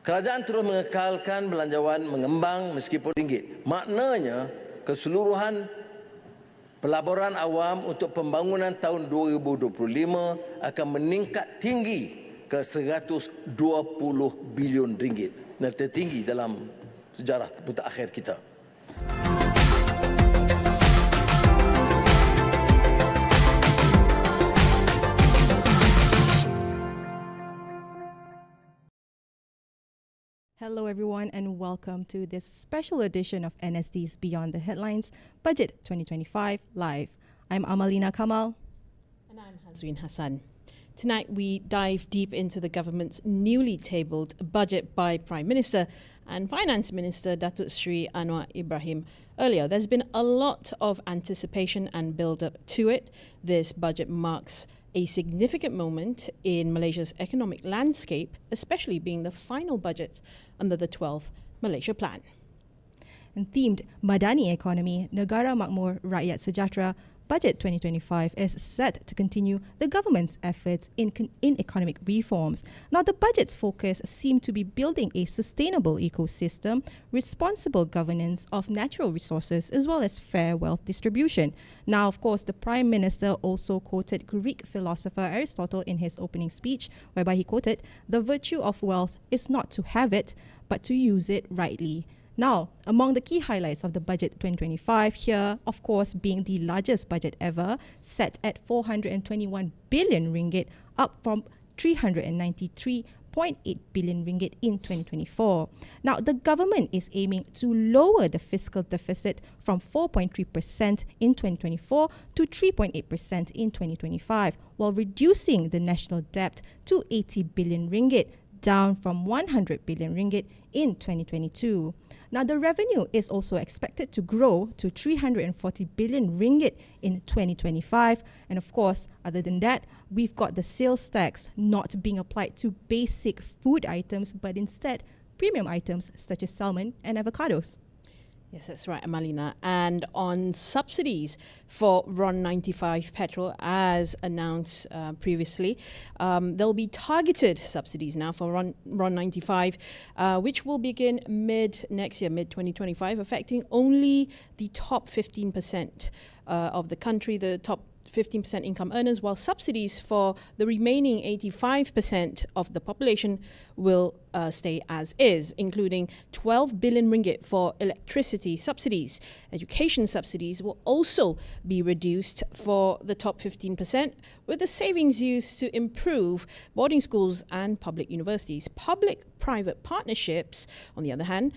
Kerajaan terus mengekalkan belanjawan mengembang meskipun ringgit. Maknanya keseluruhan pelaburan awam untuk pembangunan tahun 2025 akan meningkat tinggi ke 120 bilion ringgit. Dan tertinggi dalam sejarah mutakhir kita. Hello everyone and welcome to this special edition of NSD's Beyond the Headlines Budget 2025 Live. I'm Amalina Kamal. And I'm Hazween Hassan. Tonight we dive deep into the government's newly tabled budget by Prime Minister and Finance Minister Datuk Seri Anwar Ibrahim. Earlier, there's been a lot of anticipation and build-up to it. This budget marks a significant moment in Malaysia's economic landscape, especially being the final budget under the 12th Malaysia Plan. And themed Madani Economy, Negara Makmur Rakyat Sejahtera, Budget 2025 is set to continue the government's efforts in economic reforms. Now, the budget's focus seems to be building a sustainable ecosystem, responsible governance of natural resources, as well as fair wealth distribution. Now, of course, the Prime Minister also quoted Greek philosopher Aristotle in his opening speech, whereby he quoted, "The virtue of wealth is not to have it, but to use it rightly." Now, among the key highlights of the budget 2025 here, of course, being the largest budget ever, set at 421 billion ringgit, up from 393.8 billion ringgit in 2024. Now, the government is aiming to lower the fiscal deficit from 4.3% in 2024 to 3.8% in 2025, while reducing the national debt to 80 billion ringgit, down from 100 billion ringgit in 2022. Now, the revenue is also expected to grow to 340 billion ringgit in 2025. And of course, other than that, we've got the sales tax not being applied to basic food items, but instead premium items such as salmon and avocados. Yes, that's right, Amalina. And on subsidies for RON 95 petrol, as announced previously, there'll be targeted subsidies now for RON 95, which will begin mid-next year, mid-2025, affecting only the top 15% of the country, the top 15% income earners, while subsidies for the remaining 85% of the population will stay as is, including 12 billion ringgit for electricity subsidies. Education subsidies will also be reduced for the top 15%, with the savings used to improve boarding schools and public universities. Public-private partnerships, on the other hand,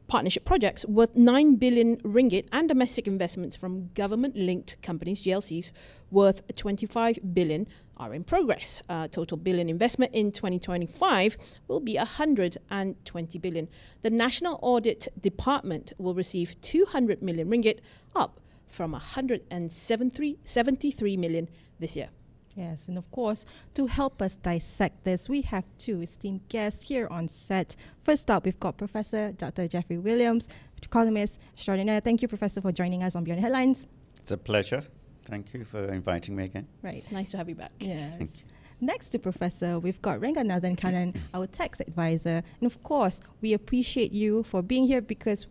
partnership projects worth 9 billion ringgit and domestic investments from government-linked companies, GLCs, worth 25 billion are in progress. Total billion investment in 2025 will be 120 billion. The National Audit Department will receive 200 million ringgit, up from 173 million this year. Yes, and of course, to help us dissect this, we have two esteemed guests here on set. First up, we've got Professor Dr. Geoffrey Williams, economist extraordinaire. Thank you, Professor, for joining us on Beyond the Headlines. It's a pleasure. Thank you for inviting me again. Right. It's nice to have you back. Yes. Thank you. Next to Professor, we've got Renganathan Kannan, our tax advisor. And of course, we appreciate you for being here because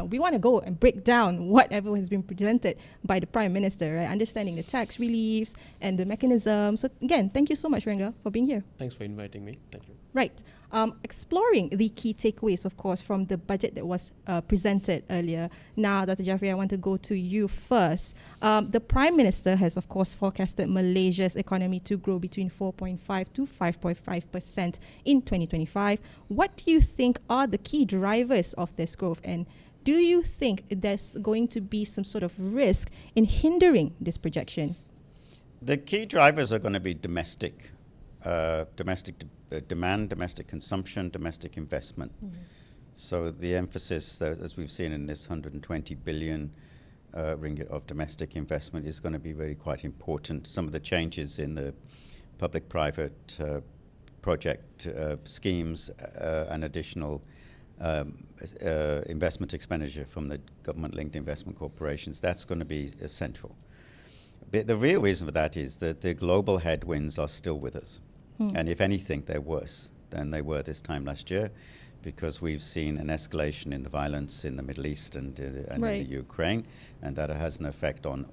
we want to go and break down whatever has been presented by the Prime Minister, right? Understanding the tax reliefs and the mechanism. So again, thank you so much, Renga, for being here. Thanks for inviting me. Thank you. Right. Exploring the key takeaways, of course, from the budget that was presented earlier. Now, Dr. Geoffrey, I want to go to you first. The Prime Minister has, of course, forecasted Malaysia's economy to grow between 4.5 to 5.5% in 2025. What do you think are the key drivers of this growth? And do you think there's going to be some sort of risk in hindering this projection? The key drivers are going to be domestic demand, domestic consumption, domestic investment. Mm-hmm. So the emphasis, that, as we've seen in this 120 billion ringgit of domestic investment, is going to be really quite important. Some of the changes in the public-private project schemes and additional investment expenditure from the government-linked investment corporations, that's going to be essential. But the real reason for that is that the global headwinds are still with us. And if anything, they're worse than they were this time last year, because we've seen an escalation in the violence in the Middle East and in the Ukraine, and that has an effect on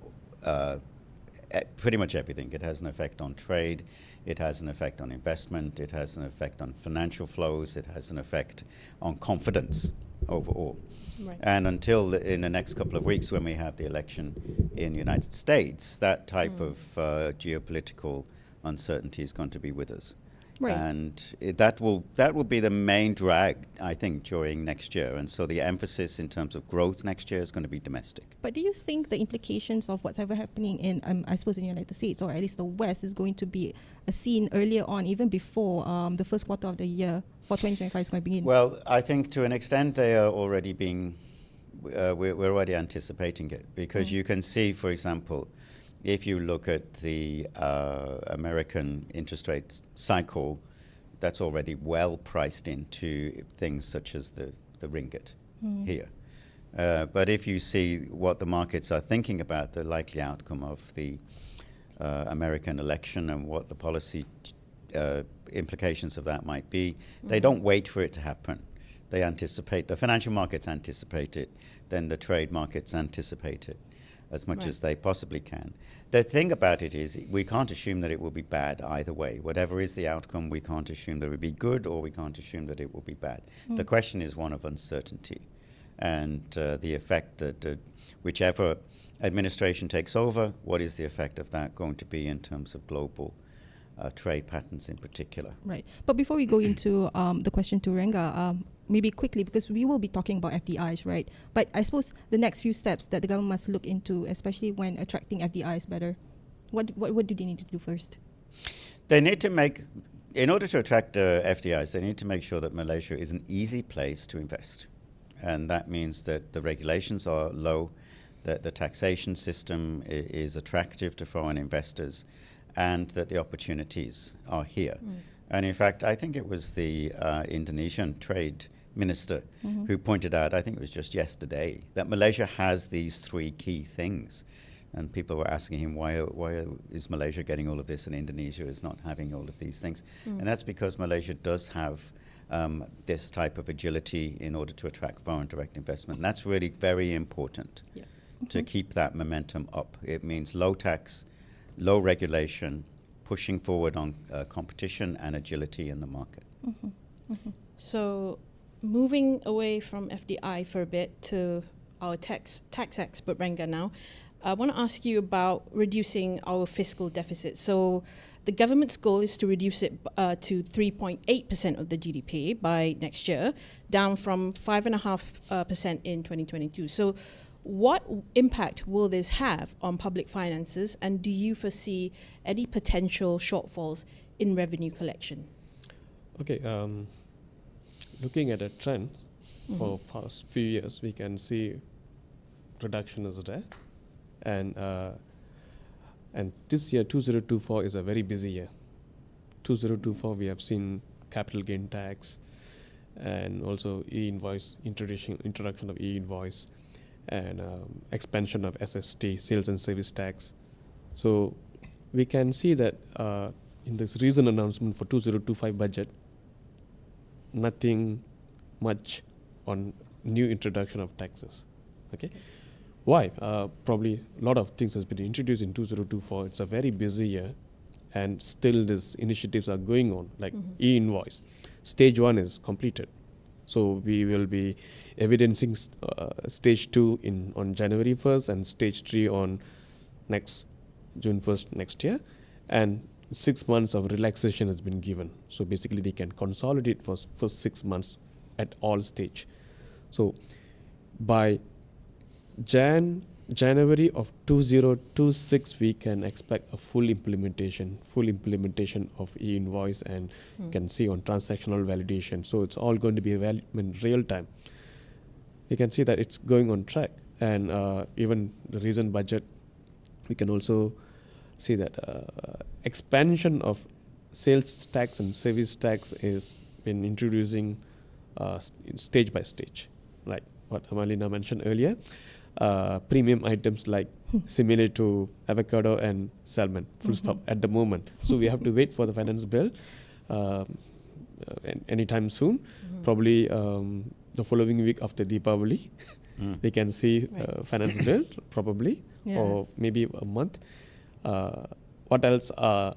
pretty much everything. It has an effect on trade, it has an effect on investment, it has an effect on financial flows, it has an effect on confidence overall. Right. And until in the next couple of weeks, when we have the election in the United States, that type of geopolitical uncertainty is going to be with us. Right. And that will be the main drag, I think, during next year. And so the emphasis in terms of growth next year is going to be domestic. But do you think the implications of whatever happening in, I suppose, in the United States, or at least the West, is going to be seen earlier on, even before the first quarter of the year for 2025 is going to begin? Well, I think to an extent they are already being, we're already anticipating it, because you can see, for example, if you look at the American interest rate cycle, that's already well priced into things such as the ringgit here. But if you see what the markets are thinking about the likely outcome of the American election and what the policy implications of that might be, they don't wait for it to happen. They anticipate, the financial markets anticipate it, then the trade markets anticipate it as much as they possibly can. The thing about it is we can't assume that it will be bad either way. Whatever is the outcome, we can't assume that it will be good, or we can't assume that it will be bad. The question is one of uncertainty, and the effect that whichever administration takes over, what is the effect of that going to be in terms of global trade patterns in particular. Right. But before we go into the question to Renga, maybe quickly, because we will be talking about FDIs, right? But I suppose the next few steps that the government must look into, especially when attracting FDIs better, what do they need to do first? They need to make, in order to attract FDIs, they need to make sure that Malaysia is an easy place to invest. And that means that the regulations are low, that the taxation system is attractive to foreign investors, and that the opportunities are here. And in fact, I think it was the Indonesian trade minister who pointed out, I think it was just yesterday, that Malaysia has these three key things. And people were asking him, why is Malaysia getting all of this and Indonesia is not having all of these things? And that's because Malaysia does have this type of agility in order to attract foreign direct investment. And that's really very important to keep that momentum up. It means low tax, low regulation, pushing forward on competition and agility in the market. So moving away from FDI for a bit to our tax expert Renga now, I want to ask you about reducing our fiscal deficit. So the government's goal is to reduce it to 3.8% of the GDP by next year, down from 5.5% in 2022. So what impact will this have on public finances, and do you foresee any potential shortfalls in revenue collection? Okay, looking at a trend for past few years, we can see reduction is there, and this year 2024 is a very busy year. 2024 we have seen capital gain tax, and also e-invoice, introduction of e-invoice, and expansion of SST, sales and service tax. So we can see that in this recent announcement for 2025 budget, nothing much on new introduction of taxes. Okay, why? Probably a lot of things has been introduced in 2024. It's a very busy year, and still these initiatives are going on, like e-invoice. Stage 1 is completed. So we will be evidencing stage 2 on January 1st and stage 3 on next June 1st next year. And 6 months of relaxation has been given. So basically they can consolidate for first 6 months at all stage. So by January of 2026, we can expect a full implementation of e-invoice, and can see on transactional validation. So it's all going to be in real time. You can see that it's going on track, and even the recent budget, we can also see that expansion of sales tax and service tax is been introducing stage by stage, like what Amalina mentioned earlier. Premium items like similar to avocado and salmon, full stop at the moment. So we have to wait for the finance bill. anytime soon. Probably the following week after Deepavali, we can see finance bill probably, or maybe a month. What else are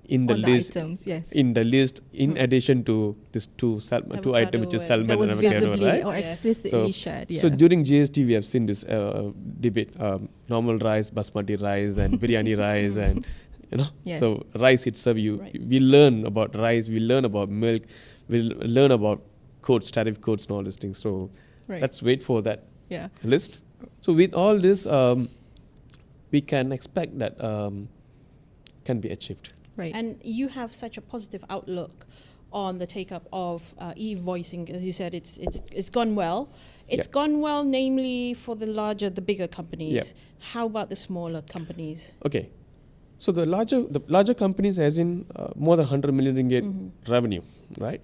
in the list? Items, yes. In the list, in addition to these two items, which is salmon that was and avocado, visibly right? or explicitly shared. So during GST, we have seen this debate: normal rice, basmati rice, and biryani rice, and so rice itself. We learn about rice, we learn about milk, we learn about codes, tariff codes, and all these things. So let's wait for that list. So with all this, we can expect that can be achieved. Right. And you have such a positive outlook on the take-up of e-invoicing. As you said, it's gone well. It's gone well, namely for the bigger companies. Yeah. How about the smaller companies? Okay. So the larger companies, as in more than 100 million ringgit revenue, right?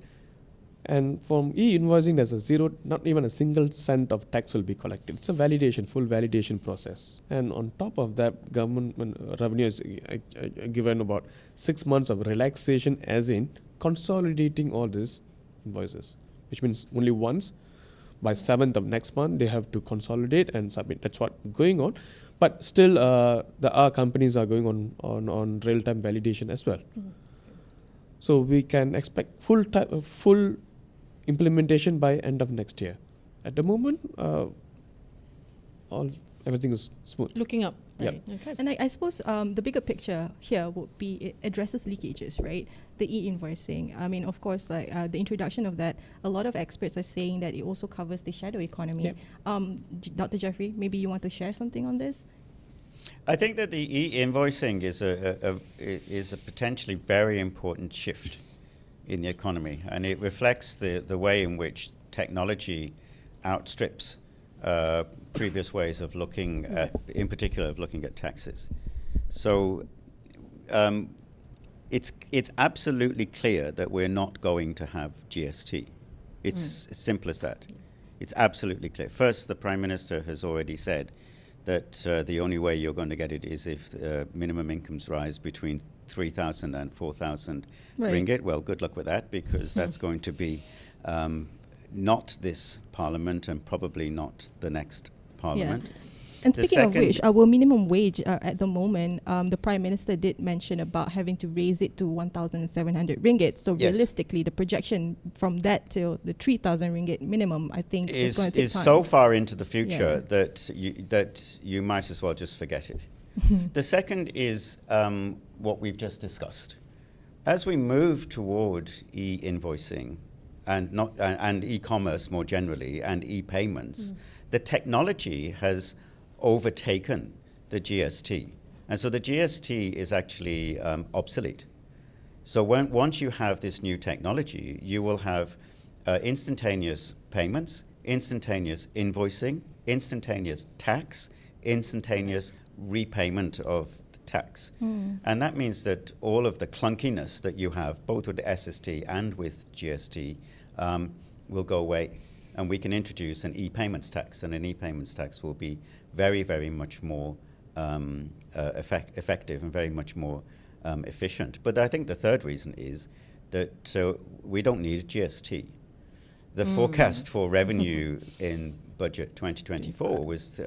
And from e-invoicing, there's not even a single cent of tax will be collected. It's a full validation process. And on top of that, government revenue is given about 6 months of relaxation, as in consolidating all these invoices, which means only once by 7th of next month, they have to consolidate and submit. That's what's going on. But still, our companies are going on real-time validation as well. So we can expect full implementation by end of next year. At the moment, everything is smooth. Looking up. Right. Okay. And I suppose the bigger picture here would be it addresses leakages, right? The e-invoicing. I mean, of course, like the introduction of that, a lot of experts are saying that it also covers the shadow economy. Dr. Geoffrey, maybe you want to share something on this? I think that the e-invoicing is a potentially very important shift in the economy, and it reflects the way in which technology outstrips previous ways of looking at, in particular, of looking at taxes. So it's absolutely clear that we're not going to have GST. It's as simple as that. It's absolutely clear. First, the Prime Minister has already said that the only way you're going to get it is if minimum incomes rise between 3,000 and 4,000 ringgit. Well, good luck with that, because that's going to be not this Parliament and probably not the next Parliament. And speaking of which, our minimum wage at the moment, the Prime Minister did mention about having to raise it to 1,700 ringgit. So realistically, the projection from that till the 3,000 ringgit minimum, I think, is going to take time. So far into the future that you might as well just forget it. The second is what we've just discussed. As we move toward e-invoicing and e-commerce more generally and e-payments, the technology has overtaken the GST. And so the GST is actually obsolete. So once you have this new technology, you will have instantaneous payments, instantaneous invoicing, instantaneous tax, instantaneous repayment of the tax. And that means that all of the clunkiness that you have, both with the SST and with GST, will go away. And we can introduce an e-payments tax, and an e-payments tax will be very, very much more effective and very much more efficient. But I think the third reason is that we don't need a GST. The forecast for revenue in budget 2024 was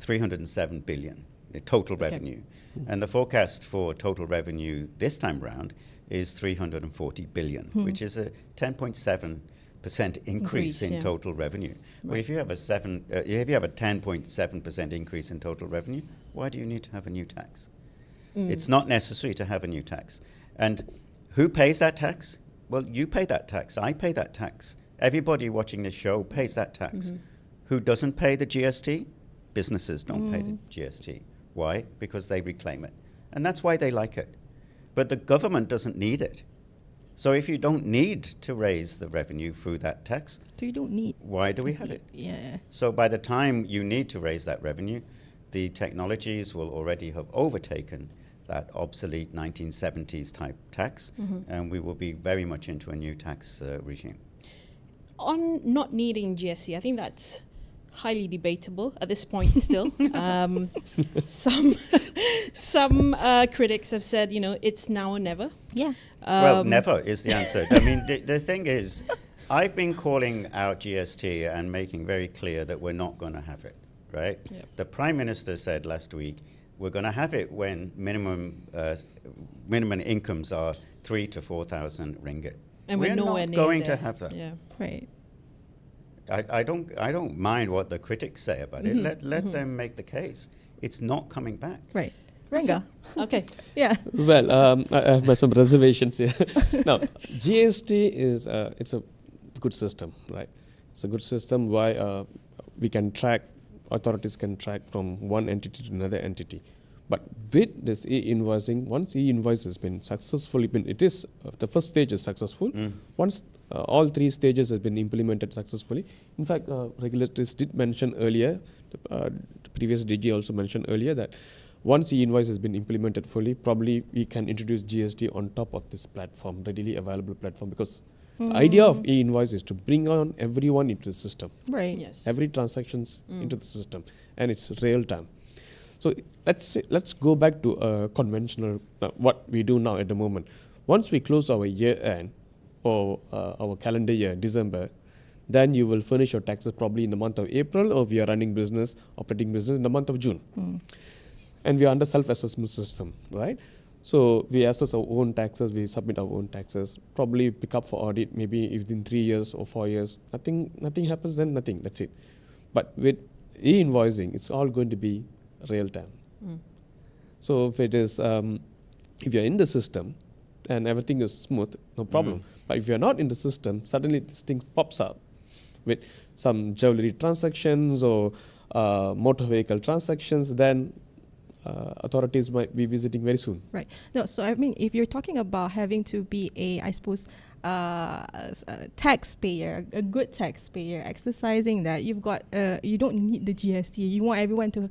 307 billion, total revenue. And the forecast for total revenue this time round is 340 billion, which is a 10.7% increase in total revenue. Well, if you have a 10.7% increase in total revenue, why do you need to have a new tax? It's not necessary to have a new tax. And who pays that tax? Well, you pay that tax. I pay that tax. Everybody watching this show pays that tax. Who doesn't pay the GST? Businesses don't pay the GST. Why? Because they reclaim it. And that's why they like it. But the government doesn't need it. So if you don't need to raise the revenue through that tax, so you don't need. Why do we have it? Yeah. So by the time you need to raise that revenue, the technologies will already have overtaken that obsolete 1970s type tax, and we will be very much into a new tax regime. On not needing GST, I think that's highly debatable at this point still. Some critics have said, it's now or never. Yeah. Well, never is the answer. I mean, the thing is, I've been calling out GST and making very clear that we're not going to have it, right? Yep. The Prime Minister said last week, we're going to have it when minimum incomes are 3,000 to 4,000 ringgit. And we're nowhere not near going there. to have that. Yeah. Right. I don't mind what the critics say about it. Let them make the case. It's not coming back. Right. Renga. Okay. Yeah. Well, I have some reservations here. Now, GST is it's a good system, right? It's a good system why we can track, authorities can track from one entity to another entity. But with this e-invoicing, once e-invoice has been successfully it is the first stage is successful. Once all three stages have been implemented successfully. In fact, regulators did mention earlier, the previous DG also mentioned earlier that once e-invoice has been implemented fully, probably we can introduce GST on top of this platform, readily available platform, because the idea of e-invoice is to bring on everyone into the system. Right. Yes. Every transactions into the system, and it's real time. So let's go back to conventional, what we do now at the moment. Once we close our year end, or our calendar year, December, then you will furnish your taxes probably in the month of April, or we are running business, operating business in the month of June. And we are under self-assessment system, right? So we assess our own taxes, we submit our own taxes, probably pick up for audit maybe within 3 years or 4 years. Nothing happens, then nothing, that's it. But with e-invoicing, it's all going to be real time. So if it is, if you're in the system and everything is smooth, no problem. But if you're not in the system, suddenly this thing pops up with some jewelry transactions or motor vehicle transactions, then authorities might be visiting very soon. Right. No, so I mean, if you're talking about having to be a taxpayer, a good taxpayer, exercising that, you've got, you don't need the GST. You want everyone to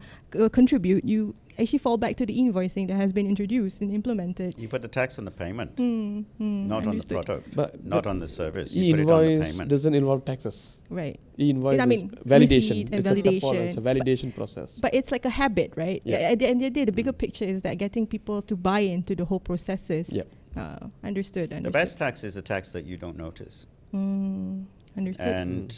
contribute. You actually fall back to the invoicing that has been introduced and implemented. You put the tax on the payment, not on the product, not on the service. You put it on the E-invoice payment. doesn't involve taxes. Right. E-invoice I mean, is validation. receipt and It's a validation. it's a validation process. But it's like a habit, right? Yeah. At the end of the day, the bigger picture is that getting people to buy into the whole processes. Yep. Understood. The best tax is a tax that you don't notice. Understood. And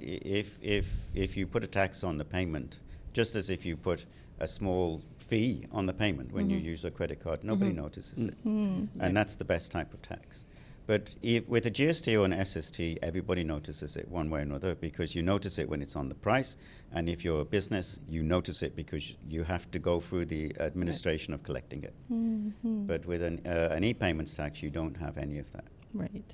if you put a tax on the payment, just as if you put a small fee on the payment when you use a credit card, nobody notices it. And that's the best type of tax. But with a GST or an SST, everybody notices it one way or another, because you notice it when it's on the price. And if you're a business, you notice it because you have to go through the administration of collecting it. But with an e-payments tax, you don't have any of that. Right.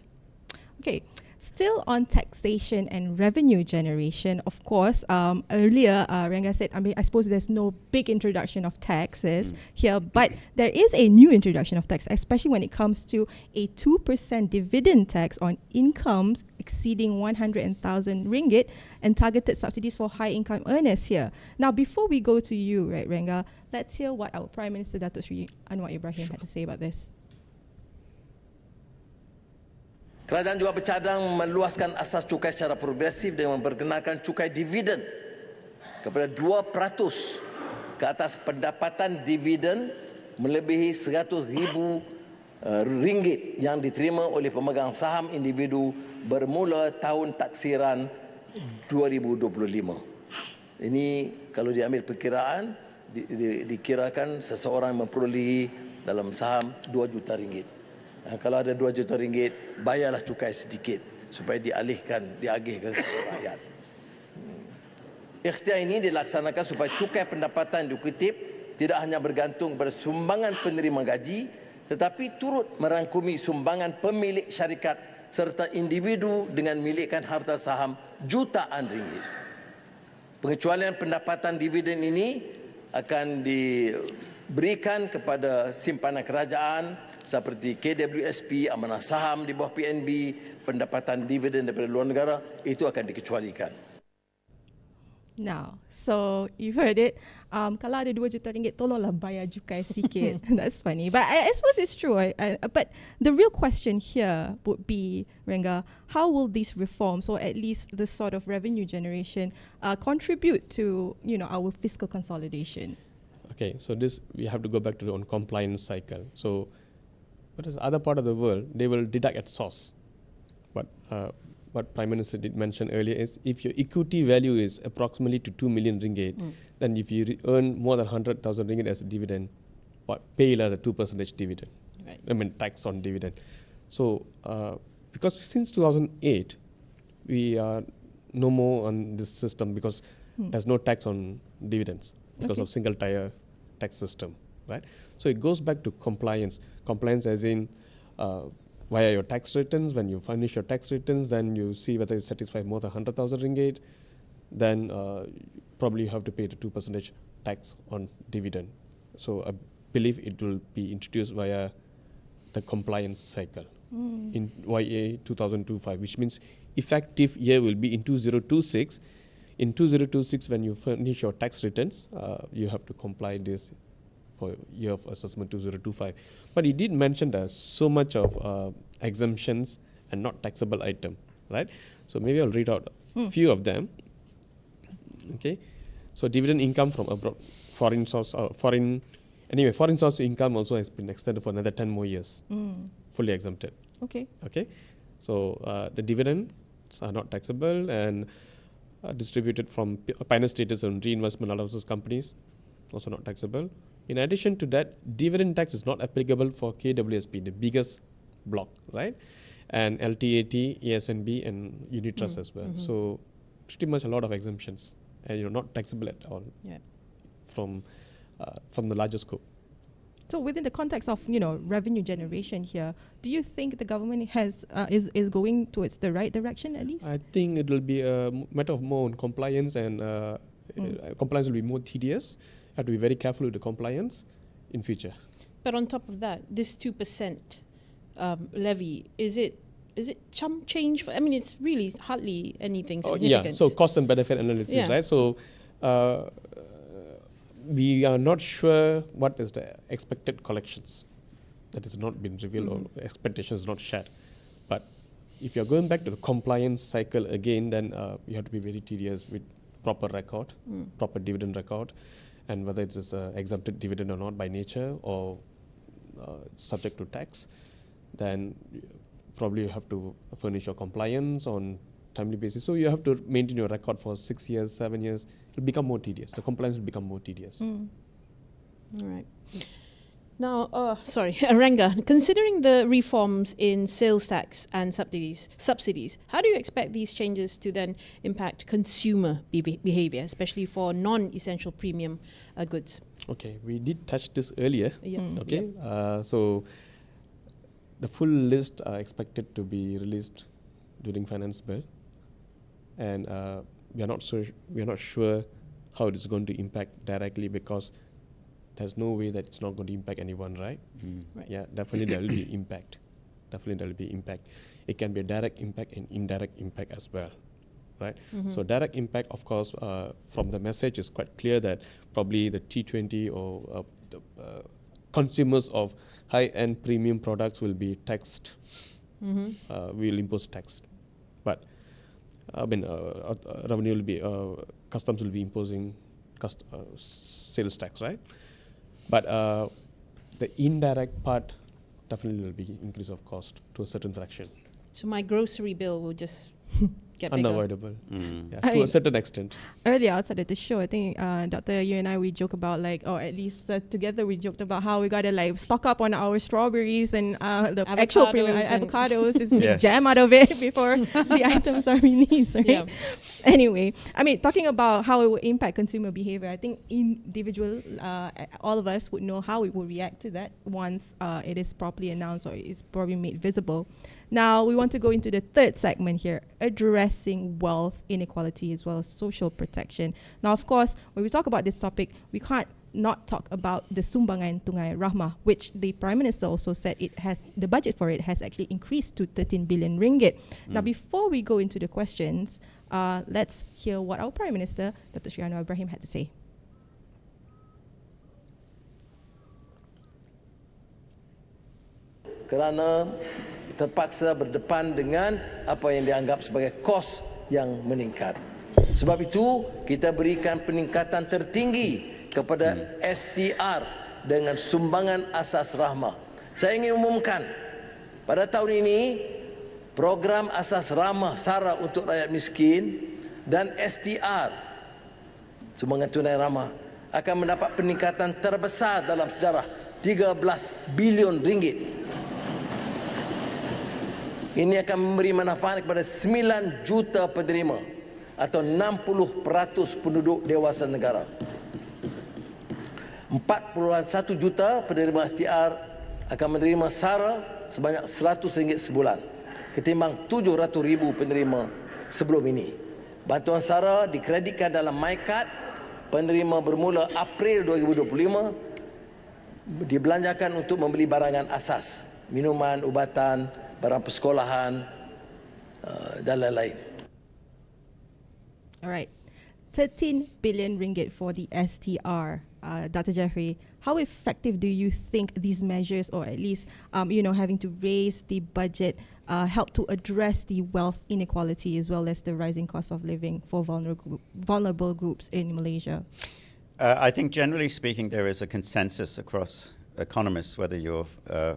Okay. Still on taxation and revenue generation, of course, earlier Renga said, I suppose there's no big introduction of taxes here, but there is a new introduction of tax, especially when it comes to a 2% dividend tax on incomes exceeding 100,000 ringgit and targeted subsidies for high income earners here. Now, before we go to you, right, Renga, let's hear what our Prime Minister Datuk Seri Anwar Ibrahim had to say about this. Kerajaan juga bercadang meluaskan asas cukai secara progresif dengan memperkenalkan cukai dividen kepada 2% ke atas pendapatan dividen melebihi RM100,000 yang diterima oleh pemegang saham individu bermula tahun taksiran 2025. Ini kalau diambil perkiraan, dikirakan seseorang memperolehi dalam saham RM2 juta. Kalau ada RM2 juta, bayarlah cukai sedikit supaya diagihkan kepada rakyat. Ikhtiar ini dilaksanakan supaya cukai pendapatan dikutip tidak hanya bergantung pada sumbangan penerima gaji, tetapi turut merangkumi sumbangan pemilik syarikat serta individu dengan milikkan harta saham jutaan ringgit. Pengecualian pendapatan dividen ini akan diberikan kepada simpanan kerajaan seperti KWSP, amanah saham di bawah PNB, pendapatan dividen daripada luar negara, itu akan dikecualikan. Now, so you've heard it. Kalau ada RM2 juta, tolonglah bayar cukai sikit. That's funny. But I suppose it's true. But the real question here would be, Renga, how will these reforms, or at least the sort of revenue generation, contribute to our fiscal consolidation? Okay, so this we have to go back to the compliance cycle. So But as other part of the world, they will deduct at source. But what Prime Minister did mention earlier is if your equity value is approximately to 2 million ringgit, then if you earn more than 100,000 ringgit as a dividend, pay the 2% dividend. Right. I mean tax on dividend. So because since 2008, we are no more on this system because there's no tax on dividends because of single tier tax system, right? So it goes back to compliance. Compliance as in via your tax returns. When you finish your tax returns, then you see whether you satisfy more than 100,000 ringgit, then probably you have to pay the 2% tax on dividend. So I believe it will be introduced via the compliance cycle in YA 2025, which means effective year will be in 2026. In 2026, when you finish your tax returns, you have to comply this for year of assessment 2025. But he did mention there's so much of exemptions and not taxable item, right? So maybe I'll read out a few of them. Okay, so dividend income from abroad, foreign source income also has been extended for another 10 more years, fully exempted. Okay. Okay, so the dividends are not taxable and distributed from pioneer status and reinvestment allowances companies, also not taxable. In addition to that, dividend tax is not applicable for KWSP, the biggest block, right? And LTAT, ESNB, and unit trust as well. So pretty much a lot of exemptions, and you're not taxable at all from the larger scope. So within the context of revenue generation here, do you think the government is going towards the right direction at least? I think it will be a matter of more on compliance, and compliance will be more tedious. Have to be very careful with the compliance in future. But on top of that, this 2% levy, is it chump change? I mean, it's really hardly anything significant. Yeah, so cost and benefit analysis, right? So we are not sure what is the expected collections. That has not been revealed or expectations not shared. But if you're going back to the compliance cycle again, then you have to be very tedious with proper record, proper dividend record, and whether it is exempted dividend or not by nature or subject to tax, then probably you have to furnish your compliance on timely basis. So you have to maintain your record for 6 years, 7 years. It will become more tedious. The compliance will become more tedious. All right. Now, Ranga, considering the reforms in sales tax and subsidies, how do you expect these changes to then impact consumer behavior, especially for non-essential premium goods? Okay, we did touch this earlier. Okay, Yep. so the full list are expected to be released during finance bill, and we are not sure how it is going to impact directly, because there's no way that it's not going to impact anyone, right? Right. Yeah, definitely there will be impact. Definitely there will be impact. It can be a direct impact and indirect impact as well, right? So direct impact, of course, from the message is quite clear that probably the T20 or the consumers of high-end premium products will be taxed. Will impose tax, but revenue will be customs will be imposing sales tax, right? But the indirect part definitely will be increase of cost to a certain fraction. So my grocery bill will just get bigger. Unavoidable, to a certain extent. Earlier outside of the show, I think Doctor, you and I, we joke about or at least together we joked about how we gotta stock up on our strawberries and the actual premium avocados, is jam out of it before the items are released, right? Yeah. Anyway, I mean, talking about how it will impact consumer behavior, I think all of us would know how it will react to that once it is properly announced or it is probably made visible. Now, we want to go into the third segment here, addressing wealth inequality as well as social protection. Now, of course, when we talk about this topic, we can't not talk about the Sumbangan Tungai Rahmah, which the Prime Minister also said the budget for it has actually increased to 13 billion ringgit. Now, before we go into the questions, let's hear what our Prime Minister, Dr. Sri Anwar Ibrahim, had to say. Kerana terpaksa berdepan dengan apa yang dianggap sebagai kos yang meningkat. Sebab itu, kita berikan peningkatan tertinggi kepada STR dengan sumbangan asas rahmah. Saya ingin umumkan, pada tahun ini, program asas ramah sara untuk rakyat miskin dan STR, sumbangan tunai ramah, akan mendapat peningkatan terbesar dalam sejarah, 13 bilion ringgit. Ini akan memberi manfaat kepada 9 juta penerima atau 60% penduduk dewasa negara. 4.1 juta penerima STR akan menerima SARA sebanyak RM100 sebulan ketimbang 700,000 penerima sebelum ini. Bantuan SARA dikreditkan dalam MyCard penerima bermula April 2025 dibelanjakan untuk membeli barangan asas, minuman, ubatan, barang persekolahan dan lain-lain. Alright, 13 billion ringgit for the STR. Dr. Geoffrey, how effective do you think these measures, or at least, having to raise the budget, help to address the wealth inequality as well as the rising cost of living for vulnerable groups in Malaysia? I think generally speaking, there is a consensus across economists, whether you're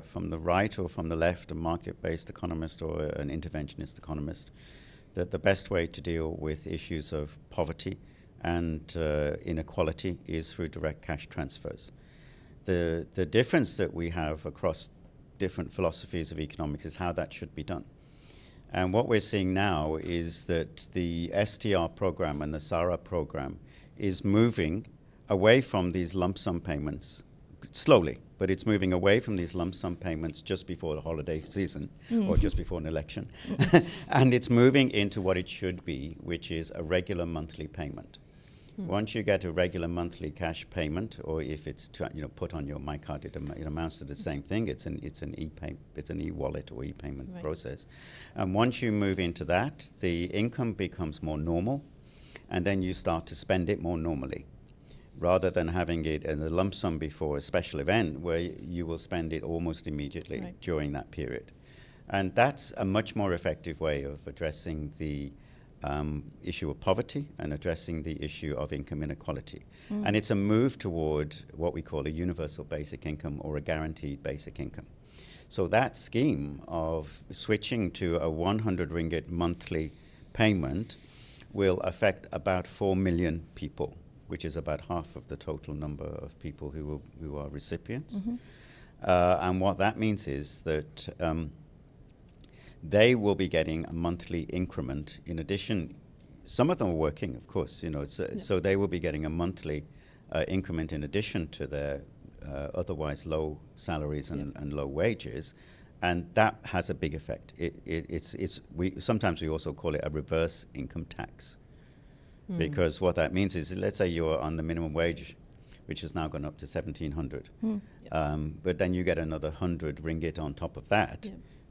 from the right or from the left, a market-based economist or an interventionist economist, that the best way to deal with issues of poverty and inequality is through direct cash transfers. The difference that we have across different philosophies of economics is how that should be done. And what we're seeing now is that the STR program and the SARA program is moving away from these lump sum payments slowly, but it's moving away from these lump sum payments just before the holiday season or just before an election. And it's moving into what it should be, which is a regular monthly payment. Once you get a regular monthly cash payment, or if it's put on your MyCard, it amounts to the same thing. It's an e-wallet or e-payment process. And once you move into that, the income becomes more normal, and then you start to spend it more normally, rather than having it as a lump sum before a special event where you will spend it almost immediately during that period. And that's a much more effective way of addressing the issue of poverty and addressing the issue of income inequality. And it's a move toward what we call a universal basic income or a guaranteed basic income. So that scheme of switching to a 100 ringgit monthly payment will affect about 4 million people, which is about half of the total number of people who are recipients. And what that means is that they will be getting a monthly increment in addition. Some of them are working, of course, so they will be getting a monthly increment in addition to their otherwise low salaries and low wages, and that has a big effect. Sometimes we also call it a reverse income tax, because what that means is, let's say you're on the minimum wage, which has now gone up to 1,700, but then you get another 100 ringgit on top of that.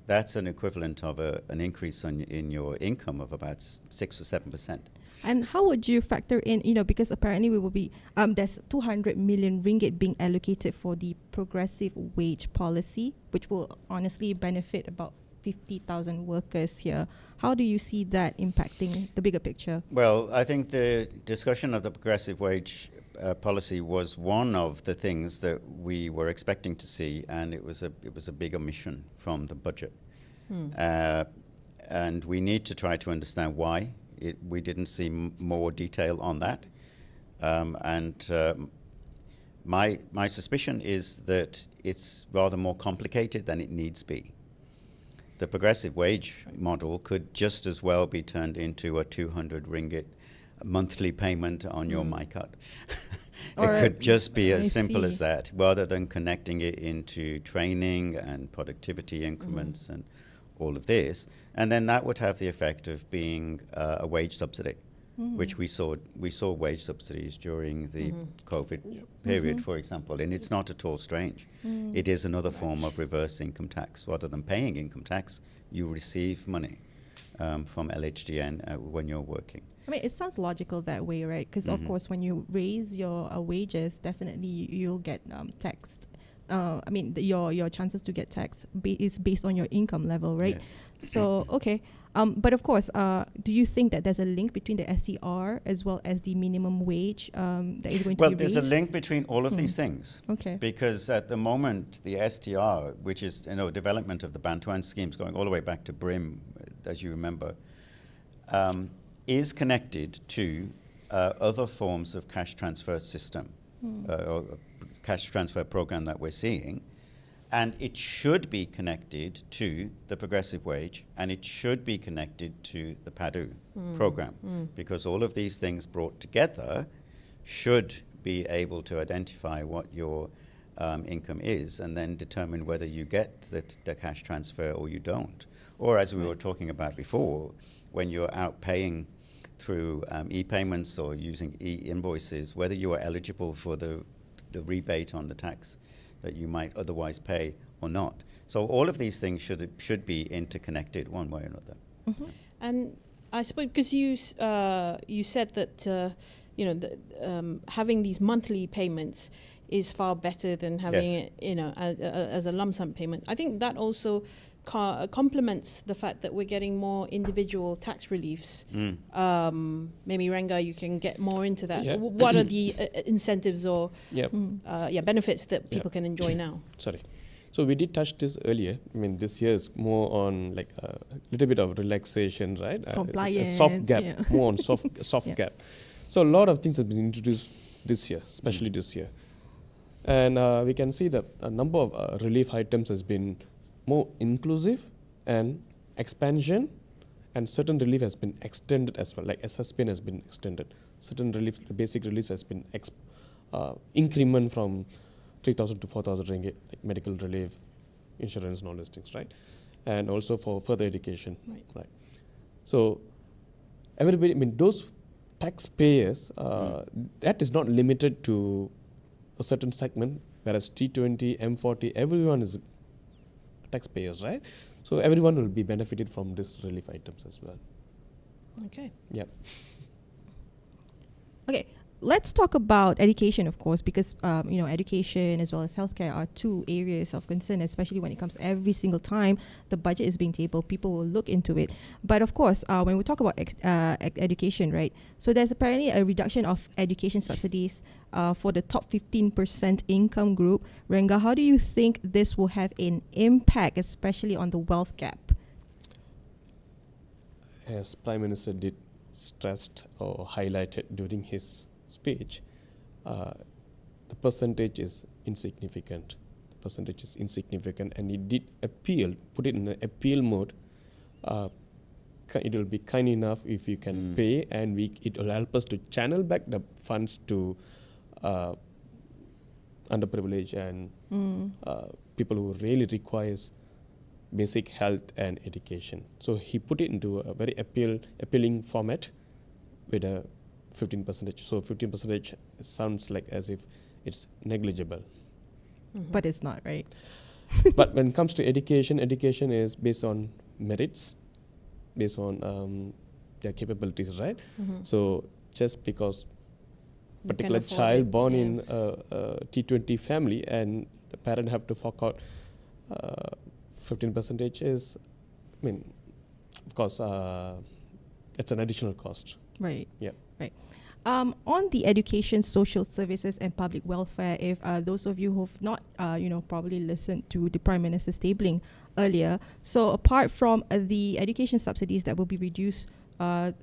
That's an equivalent of an increase in your income of about 6 or 7%. And how would you factor in, because apparently we will be, there's 200 million ringgit being allocated for the progressive wage policy, which will honestly benefit about 50,000 workers here. How do you see that impacting the bigger picture? Well, I think the discussion of the progressive wage policy was one of the things that we were expecting to see, and it was a big omission from the budget. And we need to try to understand why we didn't see more detail on that. My suspicion is that it's rather more complicated than it needs be. The progressive wage model could just as well be turned into a 200 ringgit monthly payment on your MyCard. It could just be as simple as that, rather than connecting it into training and productivity increments and all of this. And then that would have the effect of being a wage subsidy, which we saw wage subsidies during the COVID period, for example, and it's not at all strange. It is another form of reverse income tax. Rather than paying income tax, you receive money from LHDN when you're working. I mean, it sounds logical that way, right? Because of course, when you raise your wages, definitely you'll get taxed. Your chances to get taxed is based on your income level, right? Yes. So, okay. But of course, do you think that there's a link between the STR as well as the minimum wage that is going to be raised? Well, there's a link between all of these things. Okay. Because at the moment, the STR, which is development of the Bantuan schemes going all the way back to BRIM, as you remember, is connected to other forms of cash transfer system or cash transfer program that we're seeing. And it should be connected to the progressive wage, and it should be connected to the PADU program, because all of these things brought together should be able to identify what your income is and then determine whether you get the cash transfer or you don't. Or as we were talking about before, when you're out paying through e-payments or using e-invoices, whether you are eligible for the rebate on the tax that you might otherwise pay or not. So all of these things should be interconnected one way or another. Mm-hmm. And I suppose because you said that having these monthly payments is far better than having it as a lump sum payment. I think that also complements the fact that we're getting more individual tax reliefs. Maybe Renga, you can get more into that. Yeah. What are the incentives or benefits that people can enjoy now? Sorry. So we did touch this earlier. I mean, this year is more on like a little bit of relaxation, right? Compliance. A soft gap, more on soft gap. So a lot of things have been introduced this year, especially this year. And we can see that a number of relief items has been more inclusive and expansion, and certain relief has been extended as well, like SSPN has been extended. Certain relief, the basic relief has been increment from 3,000 to 4,000 ringgit, like medical relief, insurance and all those things, right? And also for further education, right? So everybody, I mean, those taxpayers, that is not limited to a certain segment, whereas T20, M40, everyone is taxpayers, right? So everyone will be benefited from these relief items as well. Okay. Yep. Okay, let's talk about education, of course, because education as well as healthcare are two areas of concern, especially when it comes every single time the budget is being tabled. People will look into it. But of course, when we talk about education, right? So there's apparently a reduction of education subsidies for the top 15% income group. Renga, how do you think this will have an impact, especially on the wealth gap? As Prime Minister did stressed or highlighted during his speech, the percentage is insignificant. And he did appeal, put it in an appeal mode. It will be kind enough if you can pay, and it will help us to channel back the funds to underprivileged and people who really requires basic health and education. So he put it into a very appealing format with a 15%. So 15% sounds like as if it's negligible. But it's not, right? But when it comes to education is based on merits, based on their capabilities, right? So just because particular child born in a T20 family and the parent have to fork out 15% is, I mean, of course, it's an additional cost. Right. Yeah. Right. On the education, social services and public welfare, if those of you who've not, probably listened to the Prime Minister's tabling earlier, so apart from the education subsidies that will be reduced for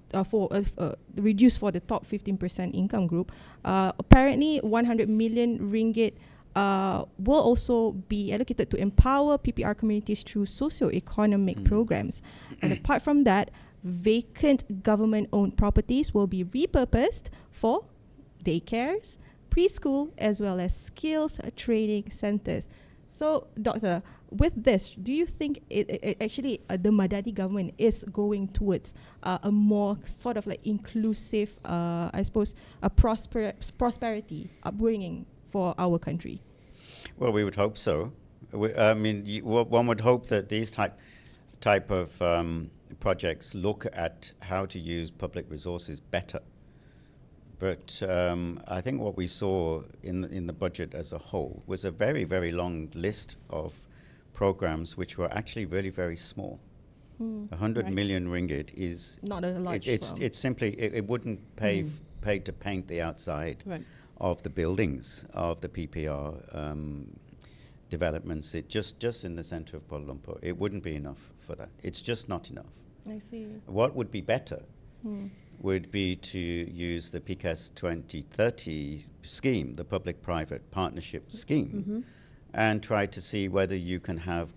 the top 15% income group, apparently 100 million ringgit will also be allocated to empower PPR communities through socio-economic programs. And apart from that, vacant government-owned properties will be repurposed for daycares, preschool, as well as skills training centers. So, Doctor, with this, do you think it actually the Madani government is going towards a more sort of like inclusive, I suppose, a prosperity upbringing for our country? Well, we would hope so. One would hope that these type of projects look at how to use public resources better. But I think what we saw in the budget as a whole was a very, very long list of programs which were actually really very small. 100 million ringgit is Not a large sum. it's simply it wouldn't pay to paint the outside of the buildings of the PPR developments. It just in the centre of Kuala Lumpur, it wouldn't be enough for that. It's just not enough. I see. What would be better would be to use the PCAS 2030 scheme, the public-private partnership scheme, and try to see whether you can have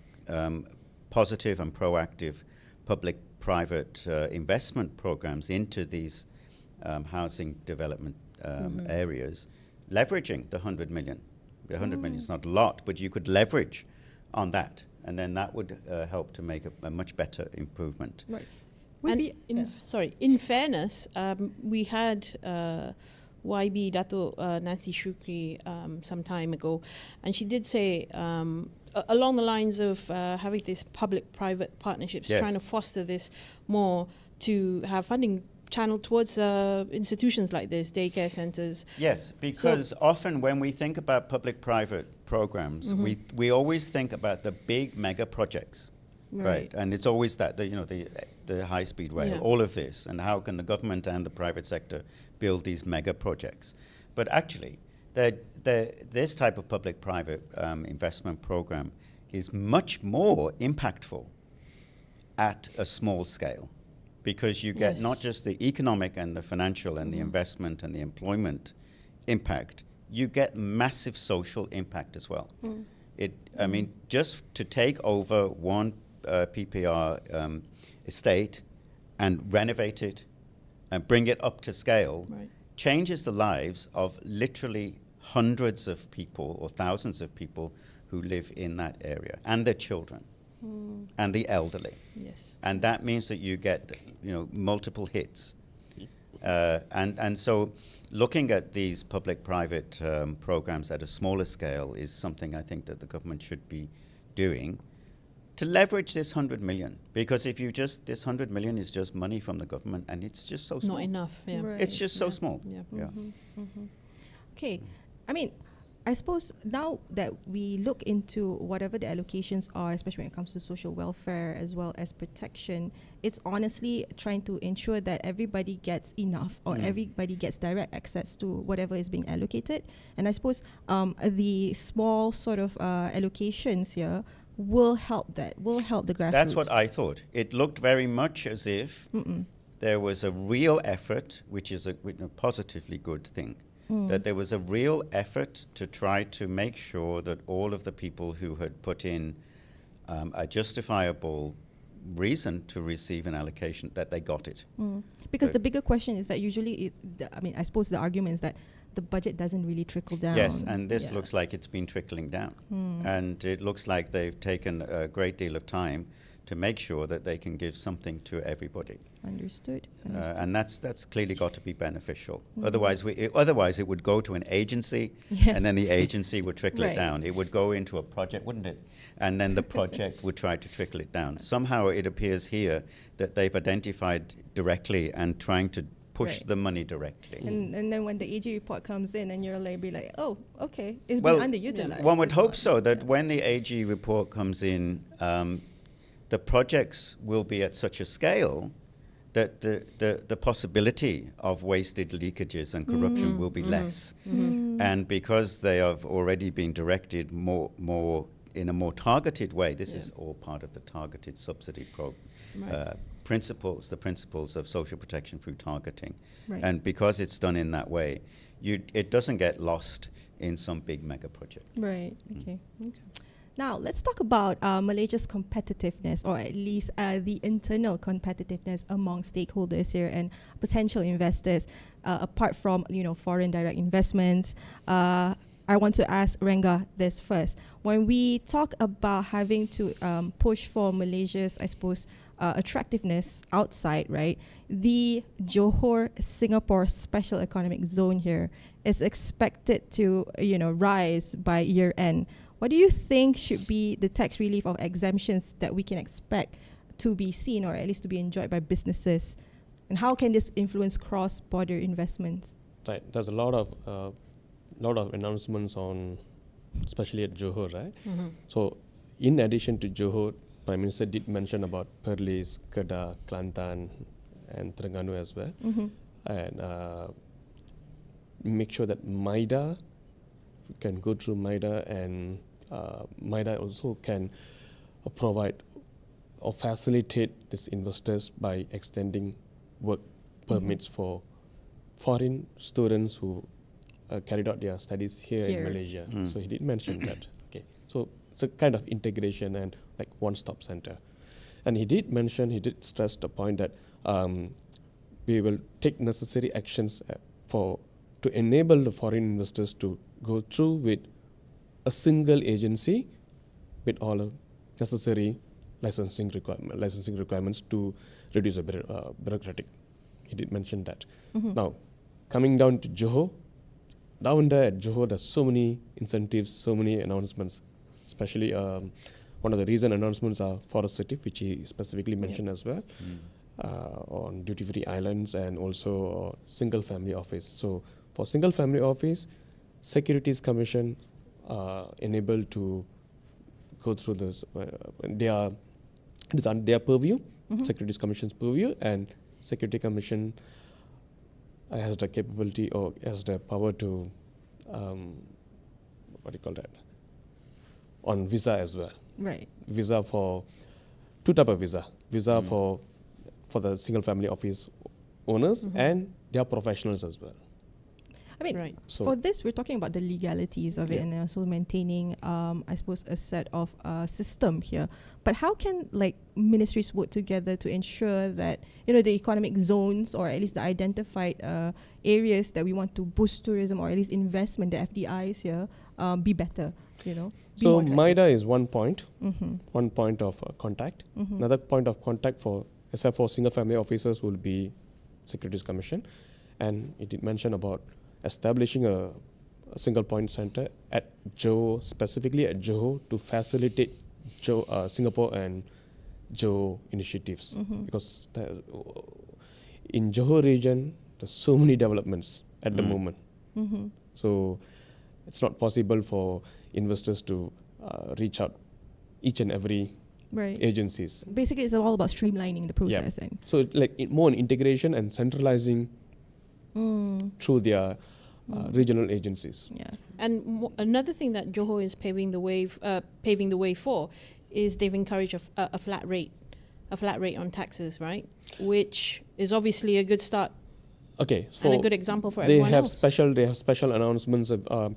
positive and proactive public-private investment programs into these housing development areas, leveraging the 100 million. The 100 million is not a lot, but you could leverage on that, and then that would help to make a much better improvement. Right. And in fairness, we had YB Datuk Nancy Shukri some time ago, and she did say along the lines of having these public-private partnerships, trying to foster this more to have funding channeled towards institutions like this, daycare centres. Yes, because often when we think about public-private programs, we always think about the big mega projects. Right, and it's always that the high-speed rail, all of this, and how can the government and the private sector build these mega projects? But actually, this type of public-private investment program is much more impactful at a small scale, because you get not just the economic and the financial and the investment and the employment impact, you get massive social impact as well. I mean, just to take over one PPR estate and renovate it and bring it up to scale changes the lives of literally hundreds of people or thousands of people who live in that area, and their children and the elderly. Yes. And that means that you get multiple hits. And so looking at these public-private programs at a smaller scale is something I think that the government should be doing to leverage this 100 million, because if you this 100 million is just money from the government, and it's just so small. Not enough, Right. It's just so small. Okay, I mean, I suppose now that we look into whatever the allocations are, especially when it comes to social welfare as well as protection, it's honestly trying to ensure that everybody gets enough, or everybody gets direct access to whatever is being allocated. And I suppose the small sort of allocations here will help the grassroots. That's what I thought. It looked very much as if there was a real effort, which is a positively good thing, that there was a real effort to try to make sure that all of the people who had put in a justifiable reason to receive an allocation, that they got it. Because the bigger question is that usually, I suppose the argument is that the budget doesn't really trickle down. Yes, and this looks like it's been trickling down. And it looks like they've taken a great deal of time to make sure that they can give something to everybody. Understood. And that's clearly got to be beneficial. Otherwise it would go to an agency, and then the agency would trickle it down. It would go into a project, wouldn't it? And then the project would try to trickle it down. Somehow it appears here that they've identified directly and trying to push the money directly. And then when the AG report comes in, and you're like, oh, okay, it's been underutilized. One would hope so, that when the AG report comes in, the projects will be at such a scale that the possibility of wasted leakages and corruption will be less. And because they have already been directed more in a more targeted way, this is all part of the targeted subsidy principles, the principles of social protection through targeting. And because it's done in that way, it doesn't get lost in some big mega project. Right, okay. Now, let's talk about Malaysia's competitiveness, or at least the internal competitiveness among stakeholders here and potential investors, apart from foreign direct investments. I want to ask Renga this first. When we talk about having to push for Malaysia's, I suppose, attractiveness outside, right? The Johor-Singapore Special Economic Zone here is expected to, rise by year end. What do you think should be the tax relief or exemptions that we can expect to be seen, or at least to be enjoyed by businesses? And how can this influence cross-border investments? Right. There's a lot of announcements on, especially at Johor, right? So in addition to Johor, Prime Minister did mention about Perlis, Kedah, Kelantan, and Terengganu as well, and make sure that MIDA can go through MIDA, and MIDA also can provide or facilitate these investors by extending work permits for foreign students who carried out their studies here in Malaysia. So he did mention that. Okay, so it's a kind of integration and like one-stop center. And he did stress the point that we will take necessary actions to enable the foreign investors to go through with a single agency with all the necessary licensing requirements to reduce the bureaucratic. He did mention that. Now, coming down to Johor, down there at Johor, there's so many incentives, so many announcements, especially one of the recent announcements are Forest City, which he specifically mentioned as well, on duty-free islands, and also single-family office. So for single-family office, Securities Commission enabled to go through this. It is under their purview, Securities Commission's purview, and Security Commission has the capability or has the power to, on visa as well. Right. Visa for two type of visa. Visa for the single family office owners and their professionals as well. I mean, Right. So- for this, we're talking about the legalities of it and also maintaining, I suppose, a set of system here. But how can ministries work together to ensure that the economic zones, or at least the identified areas that we want to boost tourism, or at least investment, the FDIs here, be better? Be So more attractive? MIDA is one point of contact. Another point of contact except for single family officers, will be Securities Commission, and it did mention about establishing a single point center at Johor, specifically at Johor, to facilitate Singapore and Johor initiatives, because in Johor region there's so many developments at the moment. So it's not possible for investors to reach out each and every agencies. Basically, it's all about streamlining the process. Yeah. And So more on integration and centralizing through their regional agencies. yeah. And another thing that Johor is paving the way for is they've encouraged a flat rate on taxes, right? Which is obviously a good start Okay, so and a good example for they everyone have else. They have special announcements of,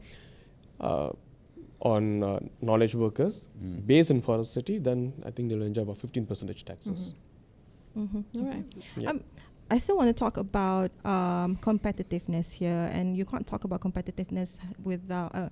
on knowledge workers based in Forest City. Then I think they'll enjoy about 15% taxes. All right. Yeah. I still want to talk about competitiveness here, and you can't talk about competitiveness without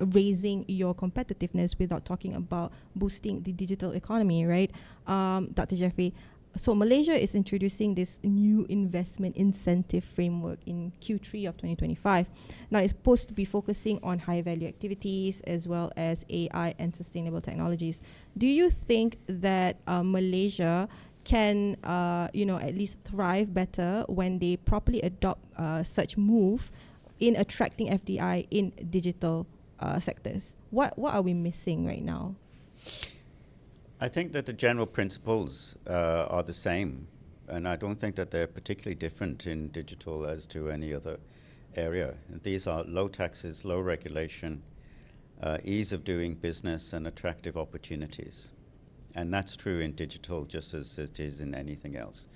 raising your competitiveness without talking about boosting the digital economy, right? Dr. Geoffrey, so Malaysia is introducing this new investment incentive framework in Q3 of 2025. Now, it's supposed to be focusing on high-value activities as well as AI and sustainable technologies. Do you think that Malaysia can, at least thrive better when they properly adopt such move in attracting FDI in digital sectors? What are we missing right now? I think that the general principles are the same, and I don't think that they're particularly different in digital as to any other area. These are low taxes, low regulation, ease of doing business, and attractive opportunities. And that's true in digital just as it is in anything else.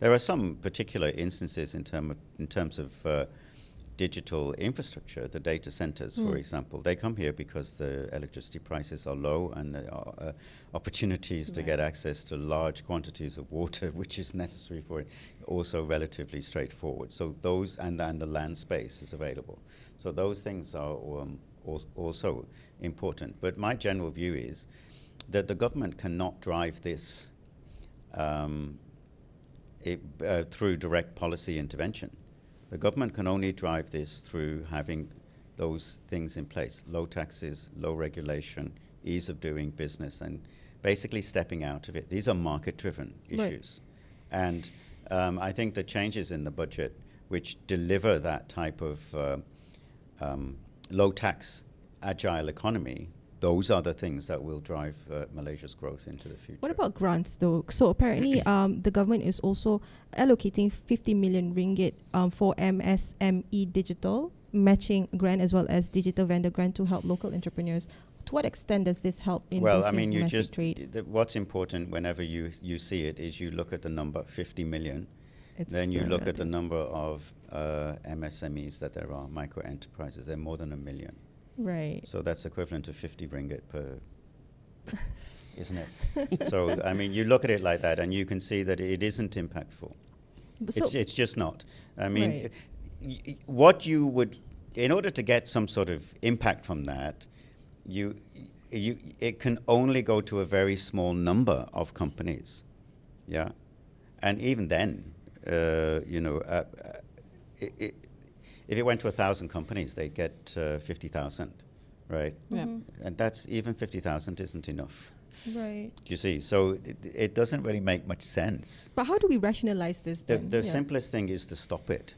There are some particular instances in terms of digital infrastructure, the data centers, for example. They come here because the electricity prices are low, and there are opportunities to get access to large quantities of water, which is necessary for it, also relatively straightforward. So those, and the land space is available. So those things are also important. But my general view is that the government cannot drive this through direct policy intervention. The government can only drive this through having those things in place: low taxes, low regulation, ease of doing business, and basically stepping out of it. These are market-driven issues. And I think the changes in the budget which deliver that type of low-tax, agile economy those are the things that will drive Malaysia's growth into the future. What about grants, though? So apparently, the government is also allocating 50 million ringgit for MSME digital matching grant as well as digital vendor grant to help local entrepreneurs. To what extent does this help in domestic trade? What's important whenever you see it is you look at the number 50 million. Then you look at the number of MSMEs that there are, micro enterprises. They're more than 1 million. Right. So that's equivalent to 50 ringgit per, isn't it? So, I mean, you look at it like that and you can see that it isn't impactful. It's just not. I mean, what you would, in order to get some sort of impact from that, it can only go to a very small number of companies. Yeah. And even then, if it went to 1,000 companies, they'd get 50,000, right? Yeah. And that's even 50,000 isn't enough. Right. You see, so it doesn't really make much sense. But how do we rationalize this then? The simplest thing is to stop it.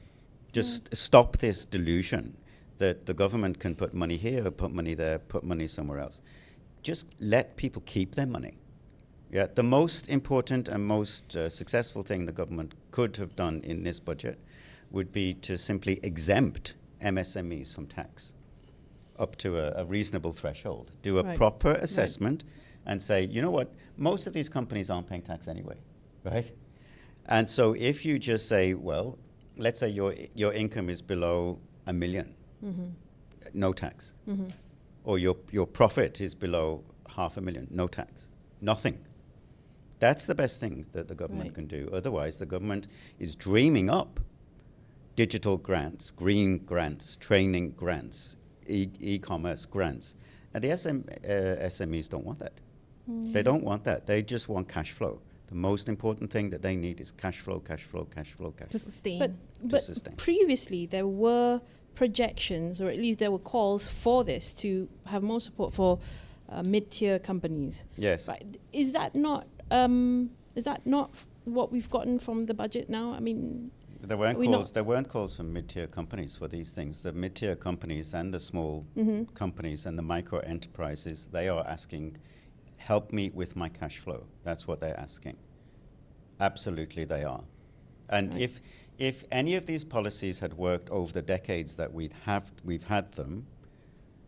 Just stop this delusion that the government can put money here, put money there, put money somewhere else. Just let people keep their money. Yeah, the most important and most successful thing the government could have done in this budget would be to simply exempt MSMEs from tax up to a reasonable threshold. Do a proper assessment and say, you know what, most of these companies aren't paying tax anyway, right? And so if you just say, well, let's say your income is below 1 million, no tax. Or your profit is below 500,000, no tax. Nothing. That's the best thing that the government can do. Otherwise, the government is dreaming up digital grants, green grants, training grants, e-commerce grants. And the SMEs don't want that. They don't want that. They just want cash flow. The most important thing that they need is cash flow, cash flow, cash flow, cash flow. To sustain. But previously, there were projections, or at least there were calls for this to have more support for mid-tier companies. Yes. Right. Is that not what we've gotten from the budget now? I mean, there weren't calls from mid-tier companies for these things. The mid-tier companies and the small companies and the micro enterprises, they are asking, help me with my cash flow. That's what they're asking. Absolutely, they are. And if any of these policies had worked over the decades that we've had them,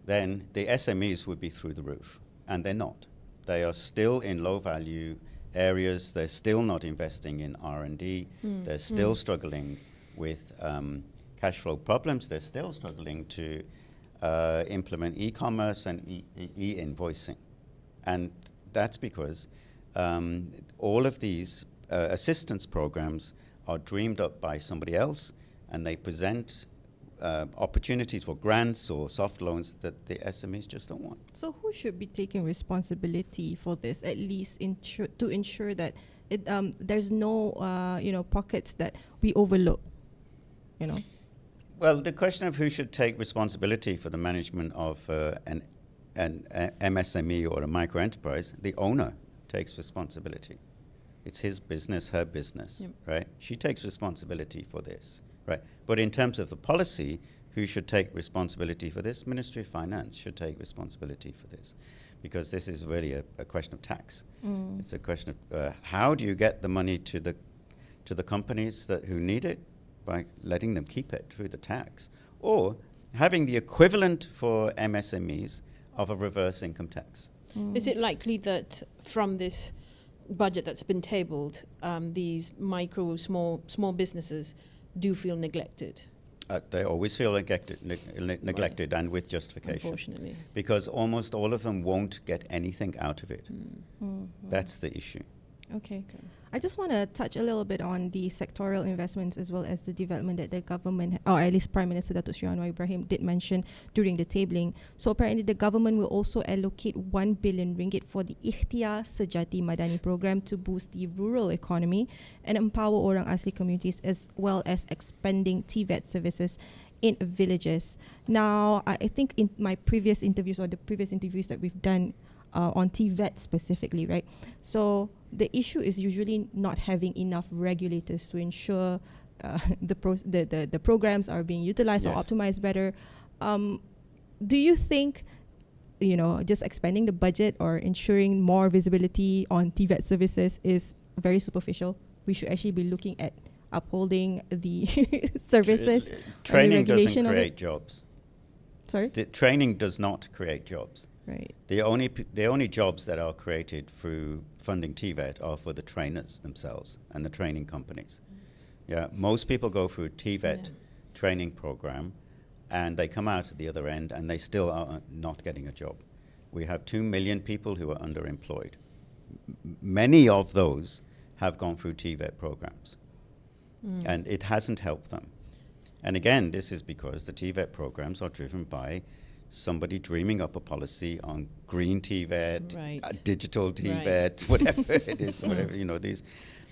then the SMEs would be through the roof. And they're not. They are still in low-value areas. They're still not investing in R&D. They're still struggling with cash flow problems. They're still struggling to implement e-commerce and e-invoicing. And that's because all of these assistance programs are dreamed up by somebody else, and they present opportunities for grants or soft loans that the SMEs just don't want. So who should be taking responsibility for this, at least to ensure that there's no pockets that we overlook, Well, the question of who should take responsibility for the management of an MSME or a micro enterprise, the owner takes responsibility. It's his business, her business, right? She takes responsibility for this. Right, but in terms of the policy, who should take responsibility for this? Ministry of Finance should take responsibility for this, because this is really a question of tax. It's a question of how do you get the money to the companies who need it, by letting them keep it through the tax, or having the equivalent for MSMEs of a reverse income tax. Is it likely that from this budget that's been tabled, these small businesses do feel neglected? They always feel neglected and with justification. Unfortunately. Because almost all of them won't get anything out of it. That's the issue. Okay. I just want to touch a little bit on the sectoral investments as well as the development that the government, or at least Prime Minister Datuk Seri Anwar Ibrahim did mention during the tabling. So apparently the government will also allocate 1 billion ringgit for the Ikhtiar Sejati Madani program to boost the rural economy and empower orang asli communities, as well as expanding TVET services in villages. Now, I think in my previous interviews, or the previous interviews that we've done on TVET specifically, right? So the issue is usually not having enough regulators to ensure the programs are being utilized or optimized better. Do you think just expanding the budget or ensuring more visibility on TVET services is very superficial. We should actually be looking at upholding the services. Training and the regulation doesn't of create it. jobs. Sorry? The training does not create jobs. Right. The only jobs that are created through funding TVET are for the trainers themselves and the training companies. Yeah, most people go through a TVET training program and they come out at the other end and they still are not getting a job. We have 2 million people who are underemployed. Many of those have gone through TVET programs and it hasn't helped them. And again, this is because the TVET programs are driven by somebody dreaming up a policy on green TVET, digital TVET, whatever it is, whatever, these.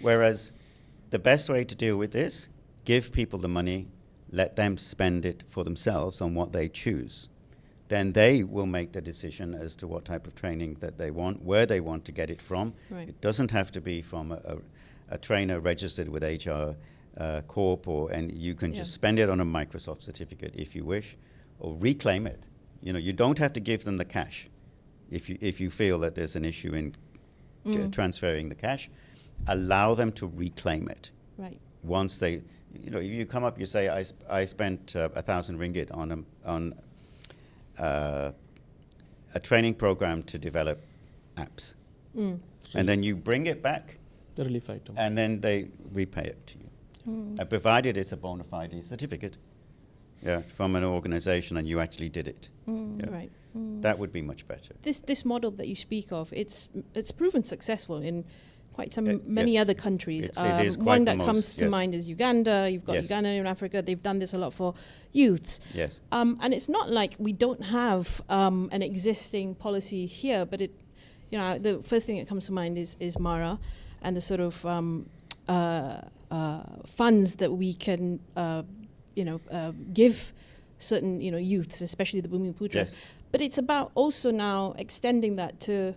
Whereas the best way to deal with this, give people the money, let them spend it for themselves on what they choose. Then they will make the decision as to what type of training that they want, where they want to get it from. Right. It doesn't have to be from a trainer registered with HR Corp, and you can just spend it on a Microsoft certificate if you wish, or reclaim it. You don't have to give them the cash if you feel that there's an issue in transferring the cash. Allow them to reclaim it. Right. Once they, you come up, you say, I spent 1,000 ringgit on a training program to develop apps, and then you bring it back, The relief item. and then they repay it to you, provided it's a bona fide certificate. Yeah, from an organization and you actually did it. Yeah. Right. That would be much better. This model that you speak of, it's proven successful in quite many yes. other countries. It is quite one the that most, comes to yes. mind is Uganda. You've got Yes. Uganda in Africa. They've done this a lot for youths. Yes. And it's not like we don't have an existing policy here, but the first thing that comes to mind is Mara and the sort of funds that we can give certain youths, especially the Bumi Putras. Yes. But it's about also now extending that to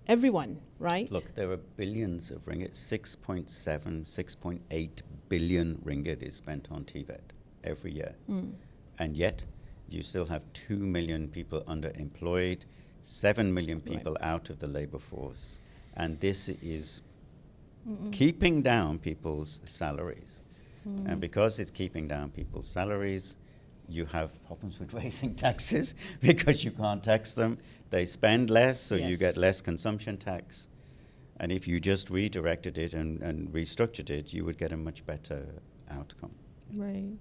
everyone, right? Look, there are billions of ringgit. 6.7, 6.8 billion ringgit is spent on TVET every year. And yet, you still have 2 million people underemployed, 7 million people out of the labor force. And this is keeping down people's salaries. And because it's keeping down people's salaries, you have problems with raising taxes because you can't tax them. They spend less, so you get less consumption tax. And if you just redirected it and restructured it, you would get a much better outcome. Right.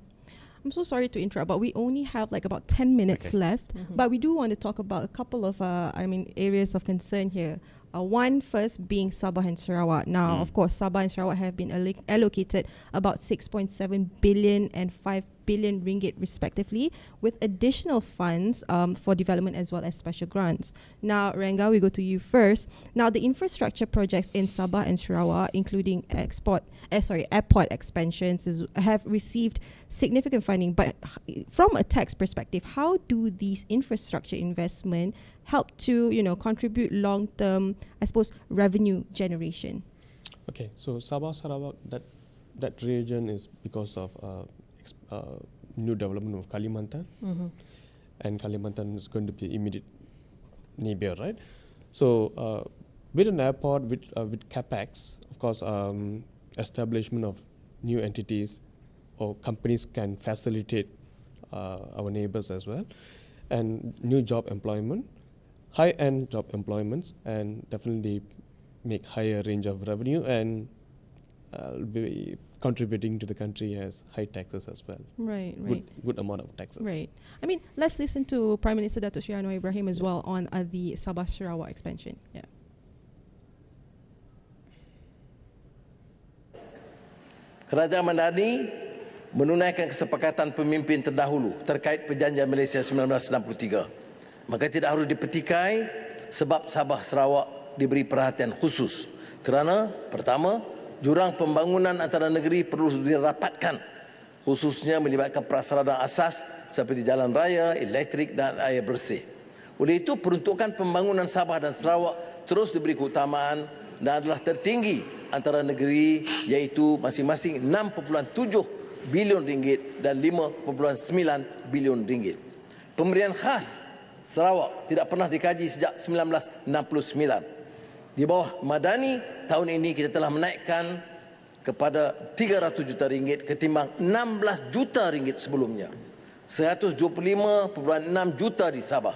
I'm so sorry to interrupt, but we only have like about 10 minutes left. But we do want to talk about a couple of, areas of concern here. One first being Sabah and Sarawak. Now, of course, Sabah and Sarawak have been allocated about 6.7 billion and 5 billion ringgit respectively, with additional funds for development as well as special grants. Now, Ranga, we go to you first. Now, the infrastructure projects in Sabah and Sarawak, including airport expansions, have received significant funding. But from a tax perspective, how do these infrastructure investment help to contribute long-term, I suppose, revenue generation? Okay, so Sabah Sarawak, that region is because of new development of Kalimantan, and Kalimantan is going to be immediate neighbor, right? So with an airport, with capex, of course, establishment of new entities or companies can facilitate our neighbors as well, and new job employment, high-end job employments, and definitely make higher range of revenue and be contributing to the country as high taxes as well. Right. Good amount of taxes. Right. I mean, let's listen to Prime Minister Datuk Seri Anwar Ibrahim as well on the Sabah Sarawak expansion. Yeah. Kerajaan Madani menunaikan kesepakatan pemimpin terdahulu terkait perjanjian Malaysia 1963. Maka tidak harus dipetikai sebab Sabah Sarawak diberi perhatian khusus. Kerana pertama, jurang pembangunan antara negeri perlu dirapatkan, khususnya melibatkan prasarana asas seperti jalan raya, elektrik dan air bersih. Oleh itu, peruntukan pembangunan Sabah dan Sarawak terus diberi keutamaan dan adalah tertinggi antara negeri, iaitu masing-masing 6.7 bilion ringgit dan 5.9 bilion ringgit. Pemberian khas Sarawak tidak pernah dikaji sejak 1969. Di bawah Madani, tahun ini kita telah menaikkan kepada 300 juta ringgit ketimbang 16 juta ringgit sebelumnya. 125.6 juta di Sabah.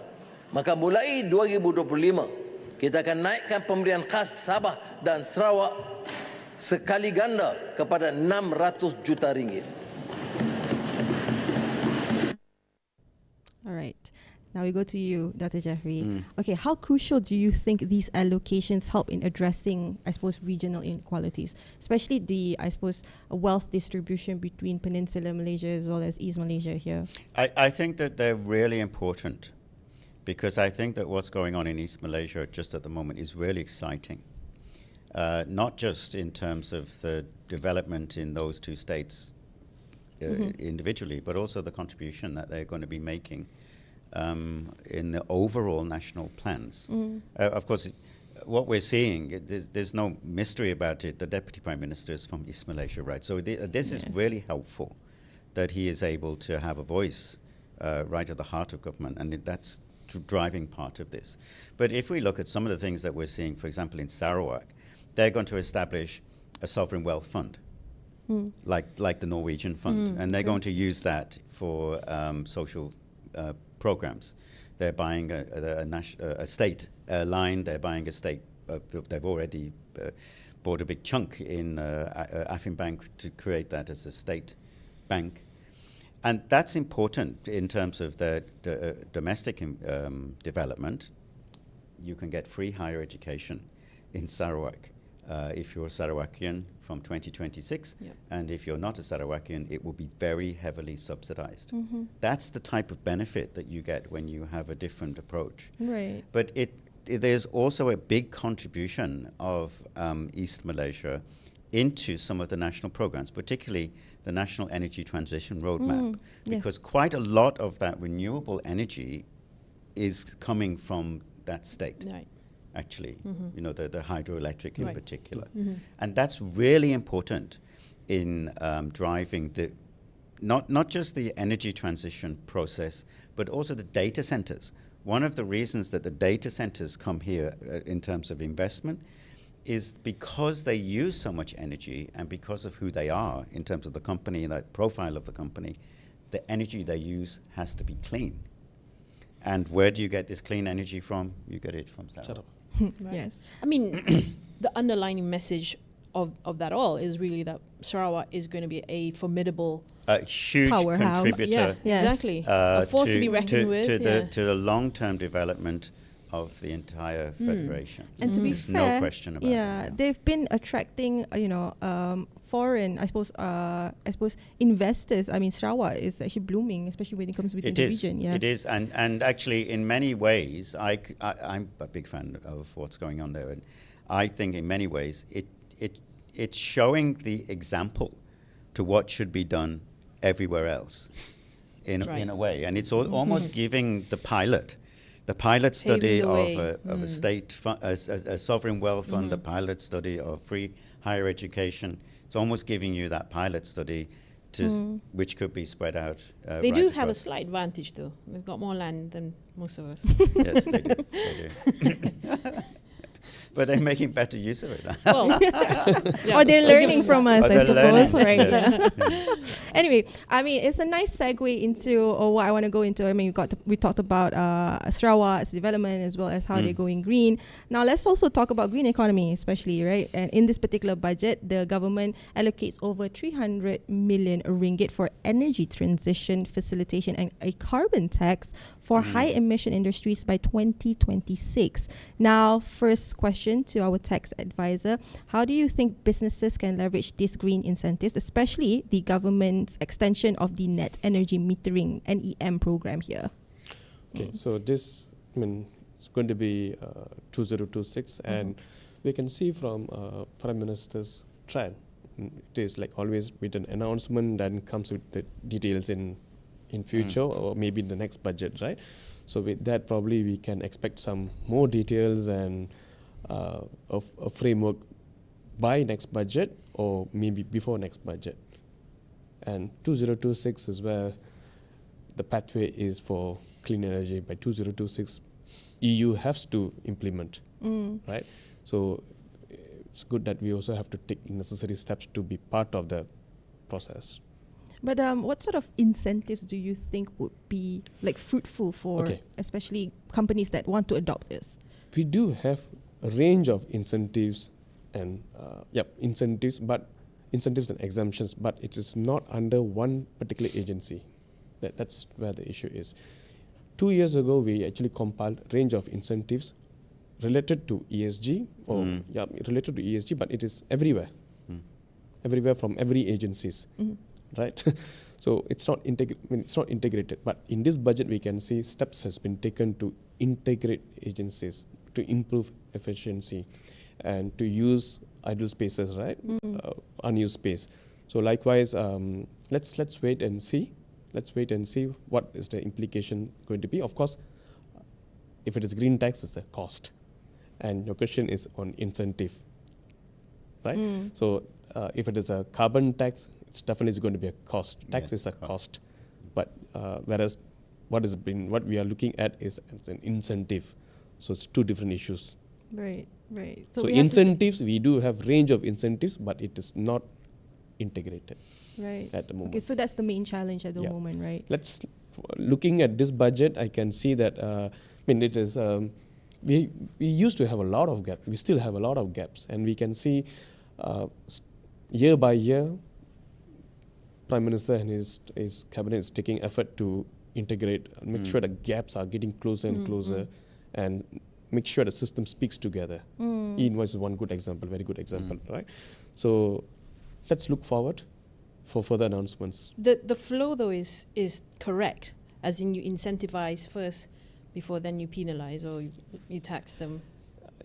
Maka mulai 2025, kita akan naikkan pemberian khas Sabah dan Sarawak sekali ganda kepada 600 juta ringgit. All right. Now we go to you, Dr. Geoffrey. Okay, how crucial do you think these allocations help in addressing, I suppose, regional inequalities, especially the, I suppose, wealth distribution between Peninsular Malaysia as well as East Malaysia here? I think that they're really important because I think that what's going on in East Malaysia just at the moment is really exciting. Not just in terms of the development in those two states individually, but also the contribution that they're going to be making in the overall national plans. Of course, what we're seeing, there's no mystery about it. The Deputy Prime Minister is from East Malaysia, right? So this is really helpful that he is able to have a voice right at the heart of government, and that's driving part of this. But if we look at some of the things that we're seeing, for example, in Sarawak, they're going to establish a sovereign wealth fund, like the Norwegian fund, and they're going to use that for social programs. They're buying a state line, they're buying a state, they've already bought a big chunk in Afin Bank to create that as a state bank. And that's important in terms of the domestic development. You can get free higher education in Sarawak if you're a Sarawakian from 2026, and if you're not a Sarawakian, it will be very heavily subsidized. That's the type of benefit that you get when you have a different approach. Right. But there's also a big contribution of East Malaysia into some of the national programs, particularly the National Energy Transition Roadmap, because quite a lot of that renewable energy is coming from that state. Right. Actually, you know, the hydroelectric in particular. And that's really important in driving the, not just the energy transition process, but also the data centers. One of the reasons that the data centers come here in terms of investment is because they use so much energy and because of who they are in terms of the company and that profile of the company, the energy they use has to be clean. And where do you get this clean energy from? You get it from Sarawak. Yes. I mean, the underlying message of that all is really that Sarawak is going to be a formidable huge powerhouse. contributor. Yes. Exactly. A force to be reckoned with. To the long-term development of the entire federation. And to be There's fair, no question about it. they've been attracting, foreign, I suppose, investors. I mean, Sarawak is actually blooming, especially when it comes within the region. Yeah, it is, and actually, in many ways, I'm a big fan of what's going on there, and I think in many ways it's showing the example to what should be done everywhere else, in a way, and it's almost giving the pilot study of a state a sovereign wealth fund, the pilot study of free higher education. It's almost giving you that pilot study to which could be spread out. They do have a slight advantage, though. They've got more land than most of us. Yes, they do. They do. But they're making better use of it. Well, or they're learning from us, I suppose. Right. Yes. Anyway, I mean, it's a nice segue into what I want to go into. I mean, we talked about Sarawak's development as well as how they're going green. Now, let's also talk about green economy, especially, right? And in this particular budget, the government allocates over 300 million ringgit for energy transition facilitation and a carbon tax for high emission industries by 2026. Now, first question to our tax advisor, how do you think businesses can leverage these green incentives, especially the government's extension of the net energy metering NEM program here? Okay, so this, it's going to be 2026, and we can see from Prime Minister's trend, it is like always with an announcement, then comes with the details in future or maybe in the next budget, right? So with that, probably we can expect some more details and a framework by next budget or maybe before next budget. And 2026 is where the pathway is for clean energy by 2026, EU has to implement, right? So it's good that we also have to take necessary steps to be part of the process. But what sort of incentives do you think would be like fruitful for especially companies that want to adopt this? We do have a range of incentives and incentives and exemptions, but it is not under one particular agency. That's where the issue is. 2 years ago, we actually compiled a range of incentives related to ESG, related to ESG, but it is everywhere, everywhere from every agencies, right? So it's not integrated. But in this budget, we can see steps has been taken to integrate agencies to improve efficiency and to use idle spaces, right? Unused space. So likewise, let's wait and see. Let's wait and see what is the implication going to be. Of course, if it is green tax, it's the cost. And your question is on incentive, right? So if it is a carbon tax, it's definitely going to be a cost. Tax is a cost. But whereas what we are looking at is an incentive. So it's two different issues. Right. So incentives, we do have range of incentives, but it is not integrated at the moment. Okay, so that's the main challenge at the moment, right? Looking at this budget, I can see that, it is, we used to have a lot of gaps. We still have a lot of gaps. And we can see year by year, Prime Minister and his cabinet is taking effort to integrate and make sure the gaps are getting closer and closer and make sure the system speaks together. E-invoice is one good example, very good example, right? So let's look forward for further announcements. The flow, though, is correct, as in you incentivize first before then you penalize or you tax them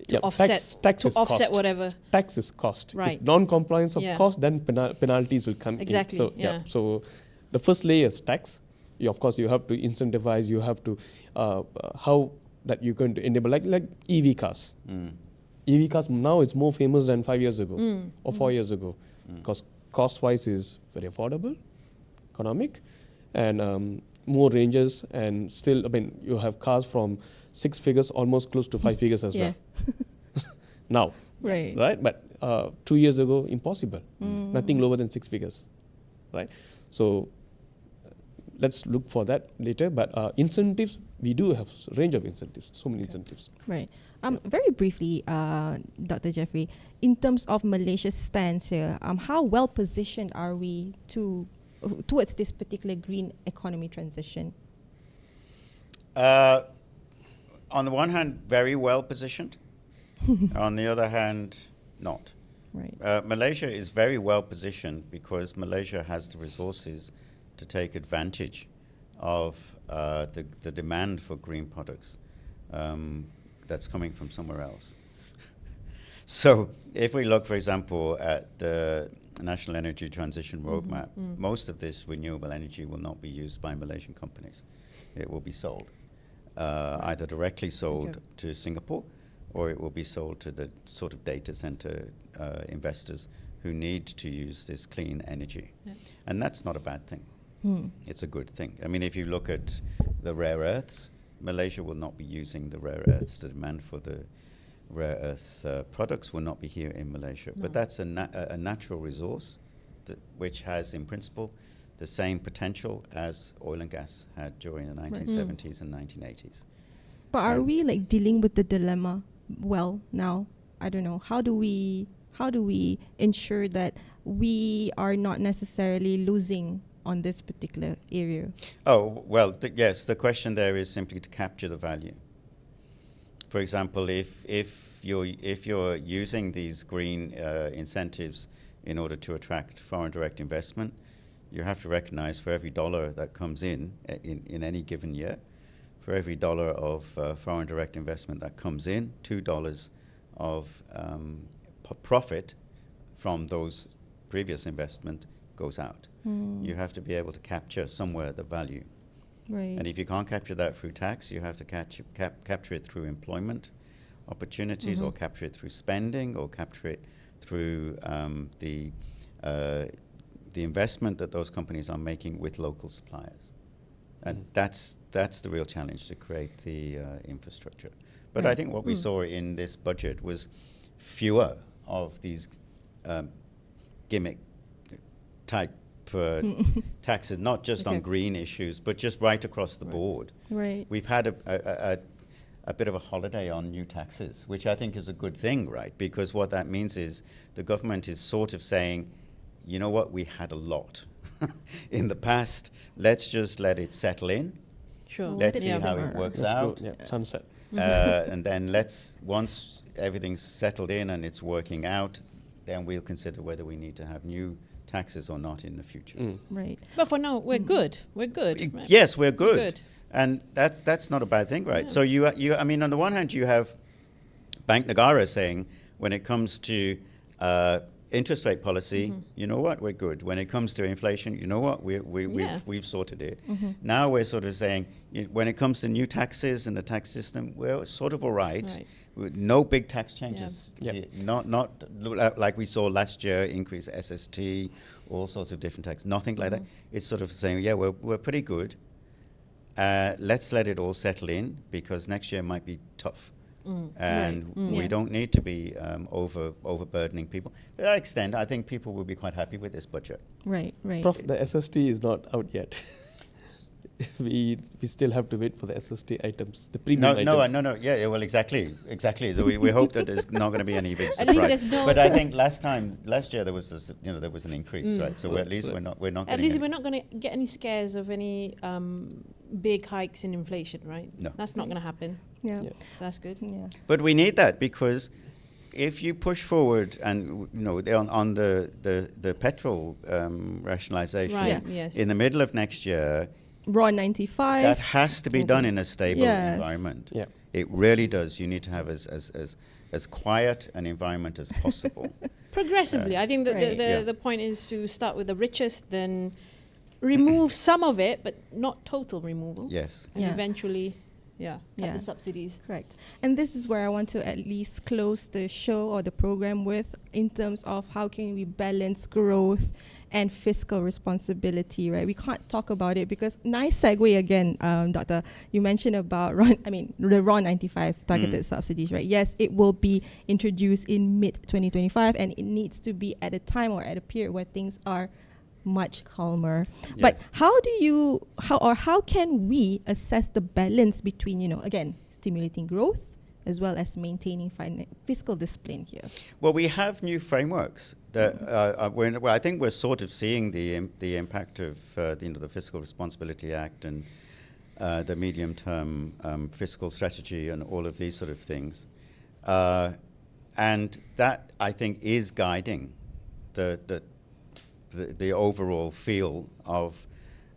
to offset whatever. Tax is cost. Right. If non-compliance of cost, then penalties will come exactly, in. So the first layer is tax. Of course, you have to incentivize, you have to, how that you're going to enable, like EV cars. EV cars now it's more famous than 5 years ago or 4 years ago, because cost-wise is very affordable, economic, and more ranges, and still, you have cars from 6 figures, almost close to 5 figures as well. Now, right? But 2 years ago, impossible. Nothing lower than 6 figures, right? So let's look for that later. But incentives, we do have a range of incentives, so many incentives. Right. Very briefly, Dr. Geoffrey, in terms of Malaysia's stance here, how well positioned are we towards this particular green economy transition? On the one hand, very well positioned. On the other hand, not. Right. Malaysia is very well positioned because Malaysia has the resources to take advantage of the demand for green products that's coming from somewhere else. So if we look, for example, at the National Energy Transition Roadmap, most of this renewable energy will not be used by Malaysian companies. It will be sold, either directly sold to Singapore, or it will be sold to the sort of data center investors who need to use this clean energy. And that's not a bad thing. It's a good thing. If you look at the rare earths, Malaysia will not be using the rare earths. The demand for the rare earth products will not be here in Malaysia. No. But that's a natural resource which has, in principle, the same potential as oil and gas had during the 1970s and 1980s. But are we dealing with the dilemma well now? I don't know. How do we ensure that we are not necessarily losing on this particular area? Oh, well, yes, the question there is simply to capture the value. For example, if you're using these green incentives in order to attract foreign direct investment, you have to recognize for every dollar that comes in any given year, for every dollar of foreign direct investment that comes in, $2 of profit from those previous investment goes out. You have to be able to capture somewhere the value. Right. And if you can't capture that through tax, you have to capture it through employment opportunities, or capture it through spending, or capture it through the investment that those companies are making with local suppliers. And that's the real challenge, to create the infrastructure. But Right. I think what we saw in this budget was fewer of these gimmick type taxes, not just on green issues, but just right across the board. Right. We've had a bit of a holiday on new taxes, which I think is a good thing, right? Because what that means is the government is sort of saying, you know what, we had a lot in the past. Let's just let it settle in. Sure. Let's see Yeah. how it works Let's go, out. yeah, sunset. And then once everything's settled in and it's working out, then we'll consider whether we need to have new taxes or not in the future. Right. But for now, we're good. We're good. Right? Yes, we're good. Good. And that's not a bad thing, right? So I mean, on the one hand, you have Bank Negara saying, when it comes to interest rate policy, you know what, we're good. When it comes to inflation, you know what, we've sorted it. Now we're sort of saying, when it comes to new taxes and the tax system, we're sort of all right. With no big tax changes. Yeah. Not like we saw last year, increase SST, all sorts of different taxes. Nothing like that. It's sort of saying, yeah, we're pretty good. Let's let it all settle in, because next year might be tough. And we don't need to be overburdening people. To that extent, I think people will be quite happy with this budget. Right. Right. Prof, the SST is not out yet. we still have to wait for the SST items, the premium items. No. Yeah, well, exactly. So we hope that there's not going to be any big At least surprise. there's no. But I think last year there was there was an increase, right? So at least we're not. At least we're not going to get any scares of any big hikes in inflation, right? No. That's not going to happen. Yeah. Yeah. So that's good. Yeah. But we need that, because if you push forward and on the petrol rationalisation Right. Yes. in the middle of next year, Raw 95. that has to be done in a stable Yes. environment. Yeah. It really does. You need to have as quiet an environment as possible. Progressively, I think that Right. the point is to start with the richest, then remove some of it, but not total removal. Yes. And Yeah. eventually, cut Yeah. the subsidies. Correct. And this is where I want to at least close the show or the program with, in terms of how can we balance growth and fiscal responsibility, right? We can't talk about it because, nice segue again, Doctor, you mentioned about the RON 95 targeted subsidies, right? Yes, it will be introduced in mid-2025, and it needs to be at a time or at a period where things are much calmer. Yeah. But how can we assess the balance between, again, stimulating growth as well as maintaining fiscal discipline here? Well, we have new frameworks that I think we're sort of seeing the impact of the Fiscal Responsibility Act and the medium-term fiscal strategy and all of these sort of things, and that I think is guiding the overall feel of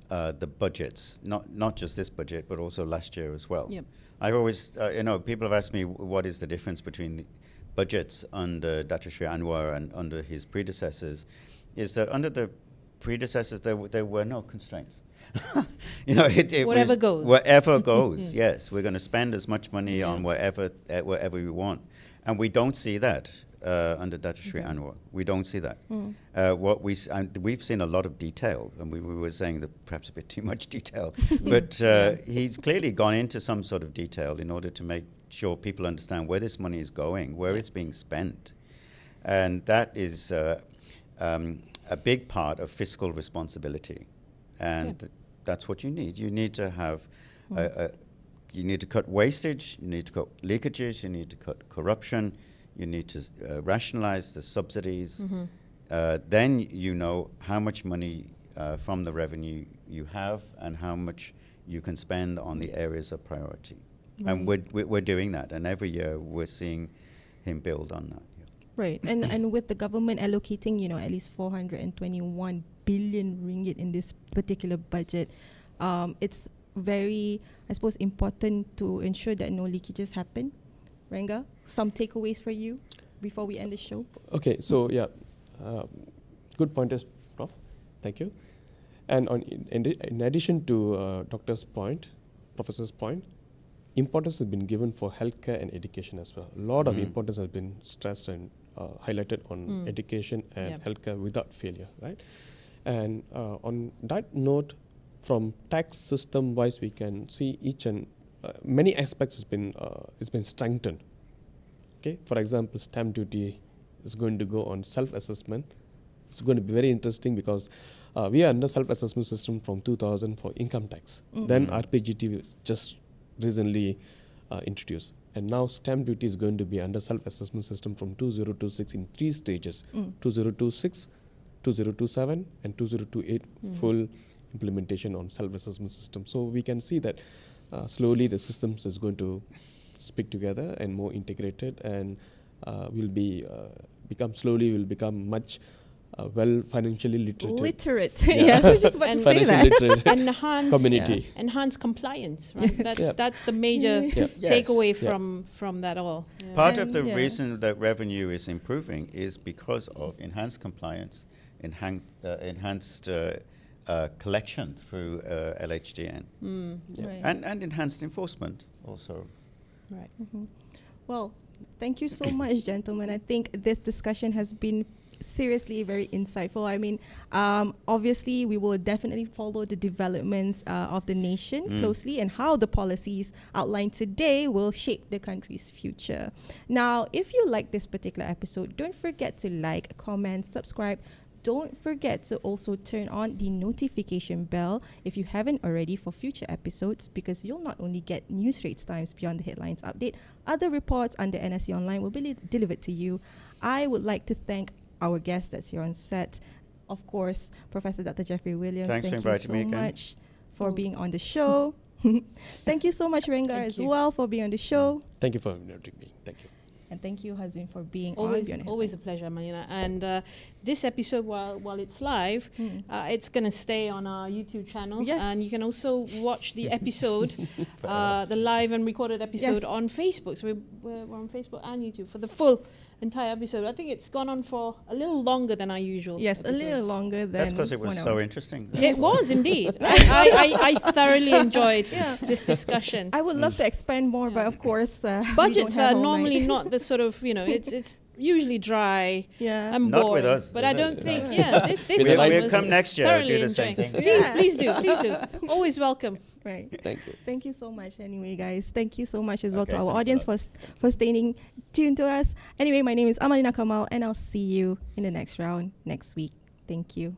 the budgets, not just this budget, but also last year as well. Yep. I always, people have asked me what is the difference between the budgets under Datuk Sri Anwar and under his predecessors, is that under the predecessors there were no constraints. It Whatever was goes. Whatever goes, yes. We're going to spend as much money on wherever we want. And we don't see that under Datuk Sri Anwar. We don't see that. We've seen a lot of detail, and we were saying that perhaps a bit too much detail, but he's clearly gone into some sort of detail in order to make sure people understand where this money is going, where it's being spent. And that is a big part of fiscal responsibility. And that's what you need. You need to have you need to cut wastage, you need to cut leakages, you need to cut corruption, you need to rationalize the subsidies. Then you know how much money from the revenue you have and how much you can spend on the areas of priority. And we're doing that, and every year we're seeing him build on that. Right, and with the government allocating, at least 421 billion ringgit in this particular budget, it's very, I suppose, important to ensure that no leakages happen. Renga, some takeaways for you before we end the show? Okay, so good pointers, Prof. Thank you. And in addition to Professor's point, importance has been given for healthcare and education as well. A lot of importance has been stressed and highlighted on education and healthcare without failure, right? And on that note, from tax system wise, we can see each and many aspects has been it's been strengthened. Okay, for example, stamp duty is going to go on self-assessment. It's going to be very interesting because we are under self-assessment system from 2000 for income tax. Then RPGT was just recently introduced. And now stamp duty is going to be under self-assessment system from 2026 in 3 stages. 2026, 2027 and 2028 full implementation on self-assessment system. So we can see that slowly the systems is going to speak together and more integrated, and will become much well financially literate. Yeah, I was just about to say that. Literate Enhance community. Enhance compliance, right? That's the major takeaway from that all. Yeah. Part of the reason that revenue is improving is because of enhanced compliance, enhanced collection through LHDN, Right. and enhanced enforcement also. Right. Well, thank you so much, gentlemen. I think this discussion has been seriously very insightful. I mean, obviously, we will definitely follow the developments of the nation closely, and how the policies outlined today will shape the country's future. Now, if you like this particular episode, don't forget to like, comment, subscribe. Don't forget to also turn on the notification bell if you haven't already for future episodes, because you'll not only get news Straits Times Beyond the Headlines update, other reports under NSE Online will be delivered to you. I would like to thank our guest that's here on set, of course, Professor Dr. Geoffrey Williams. Thanks for inviting me again. Thank you so much for being on the show. Thank you so much, Rengar, as well, for being on the show. Thank you for inviting me. Thank you. And thank you, Hazween, for being always on. Always a pleasure, Amalina. And this episode, while it's live, it's going to stay on our YouTube channel. Yes. And you can also watch the episode, the live and recorded episode on Facebook. So we're on Facebook and YouTube for the full entire episode. I think it's gone on for a little longer than our usual. Yes, episodes. a little longer than. That's because it was 1 so hour. interesting. It was indeed. I thoroughly enjoyed this discussion. I would love to expand more, but of course, budgets are normally not the sort of, it's usually dry and boring. Not with us. But I don't think, this We'll one was come next year and thoroughly do the same enjoying. thing. Please do. Always welcome. Right. Thank you. Thank you so much anyway, guys. Thank you so much as well Okay, to our thanks a audience lot. for staying tuned to us. Anyway, my name is Amalina Kamal, and I'll see you in the next round next week. Thank you.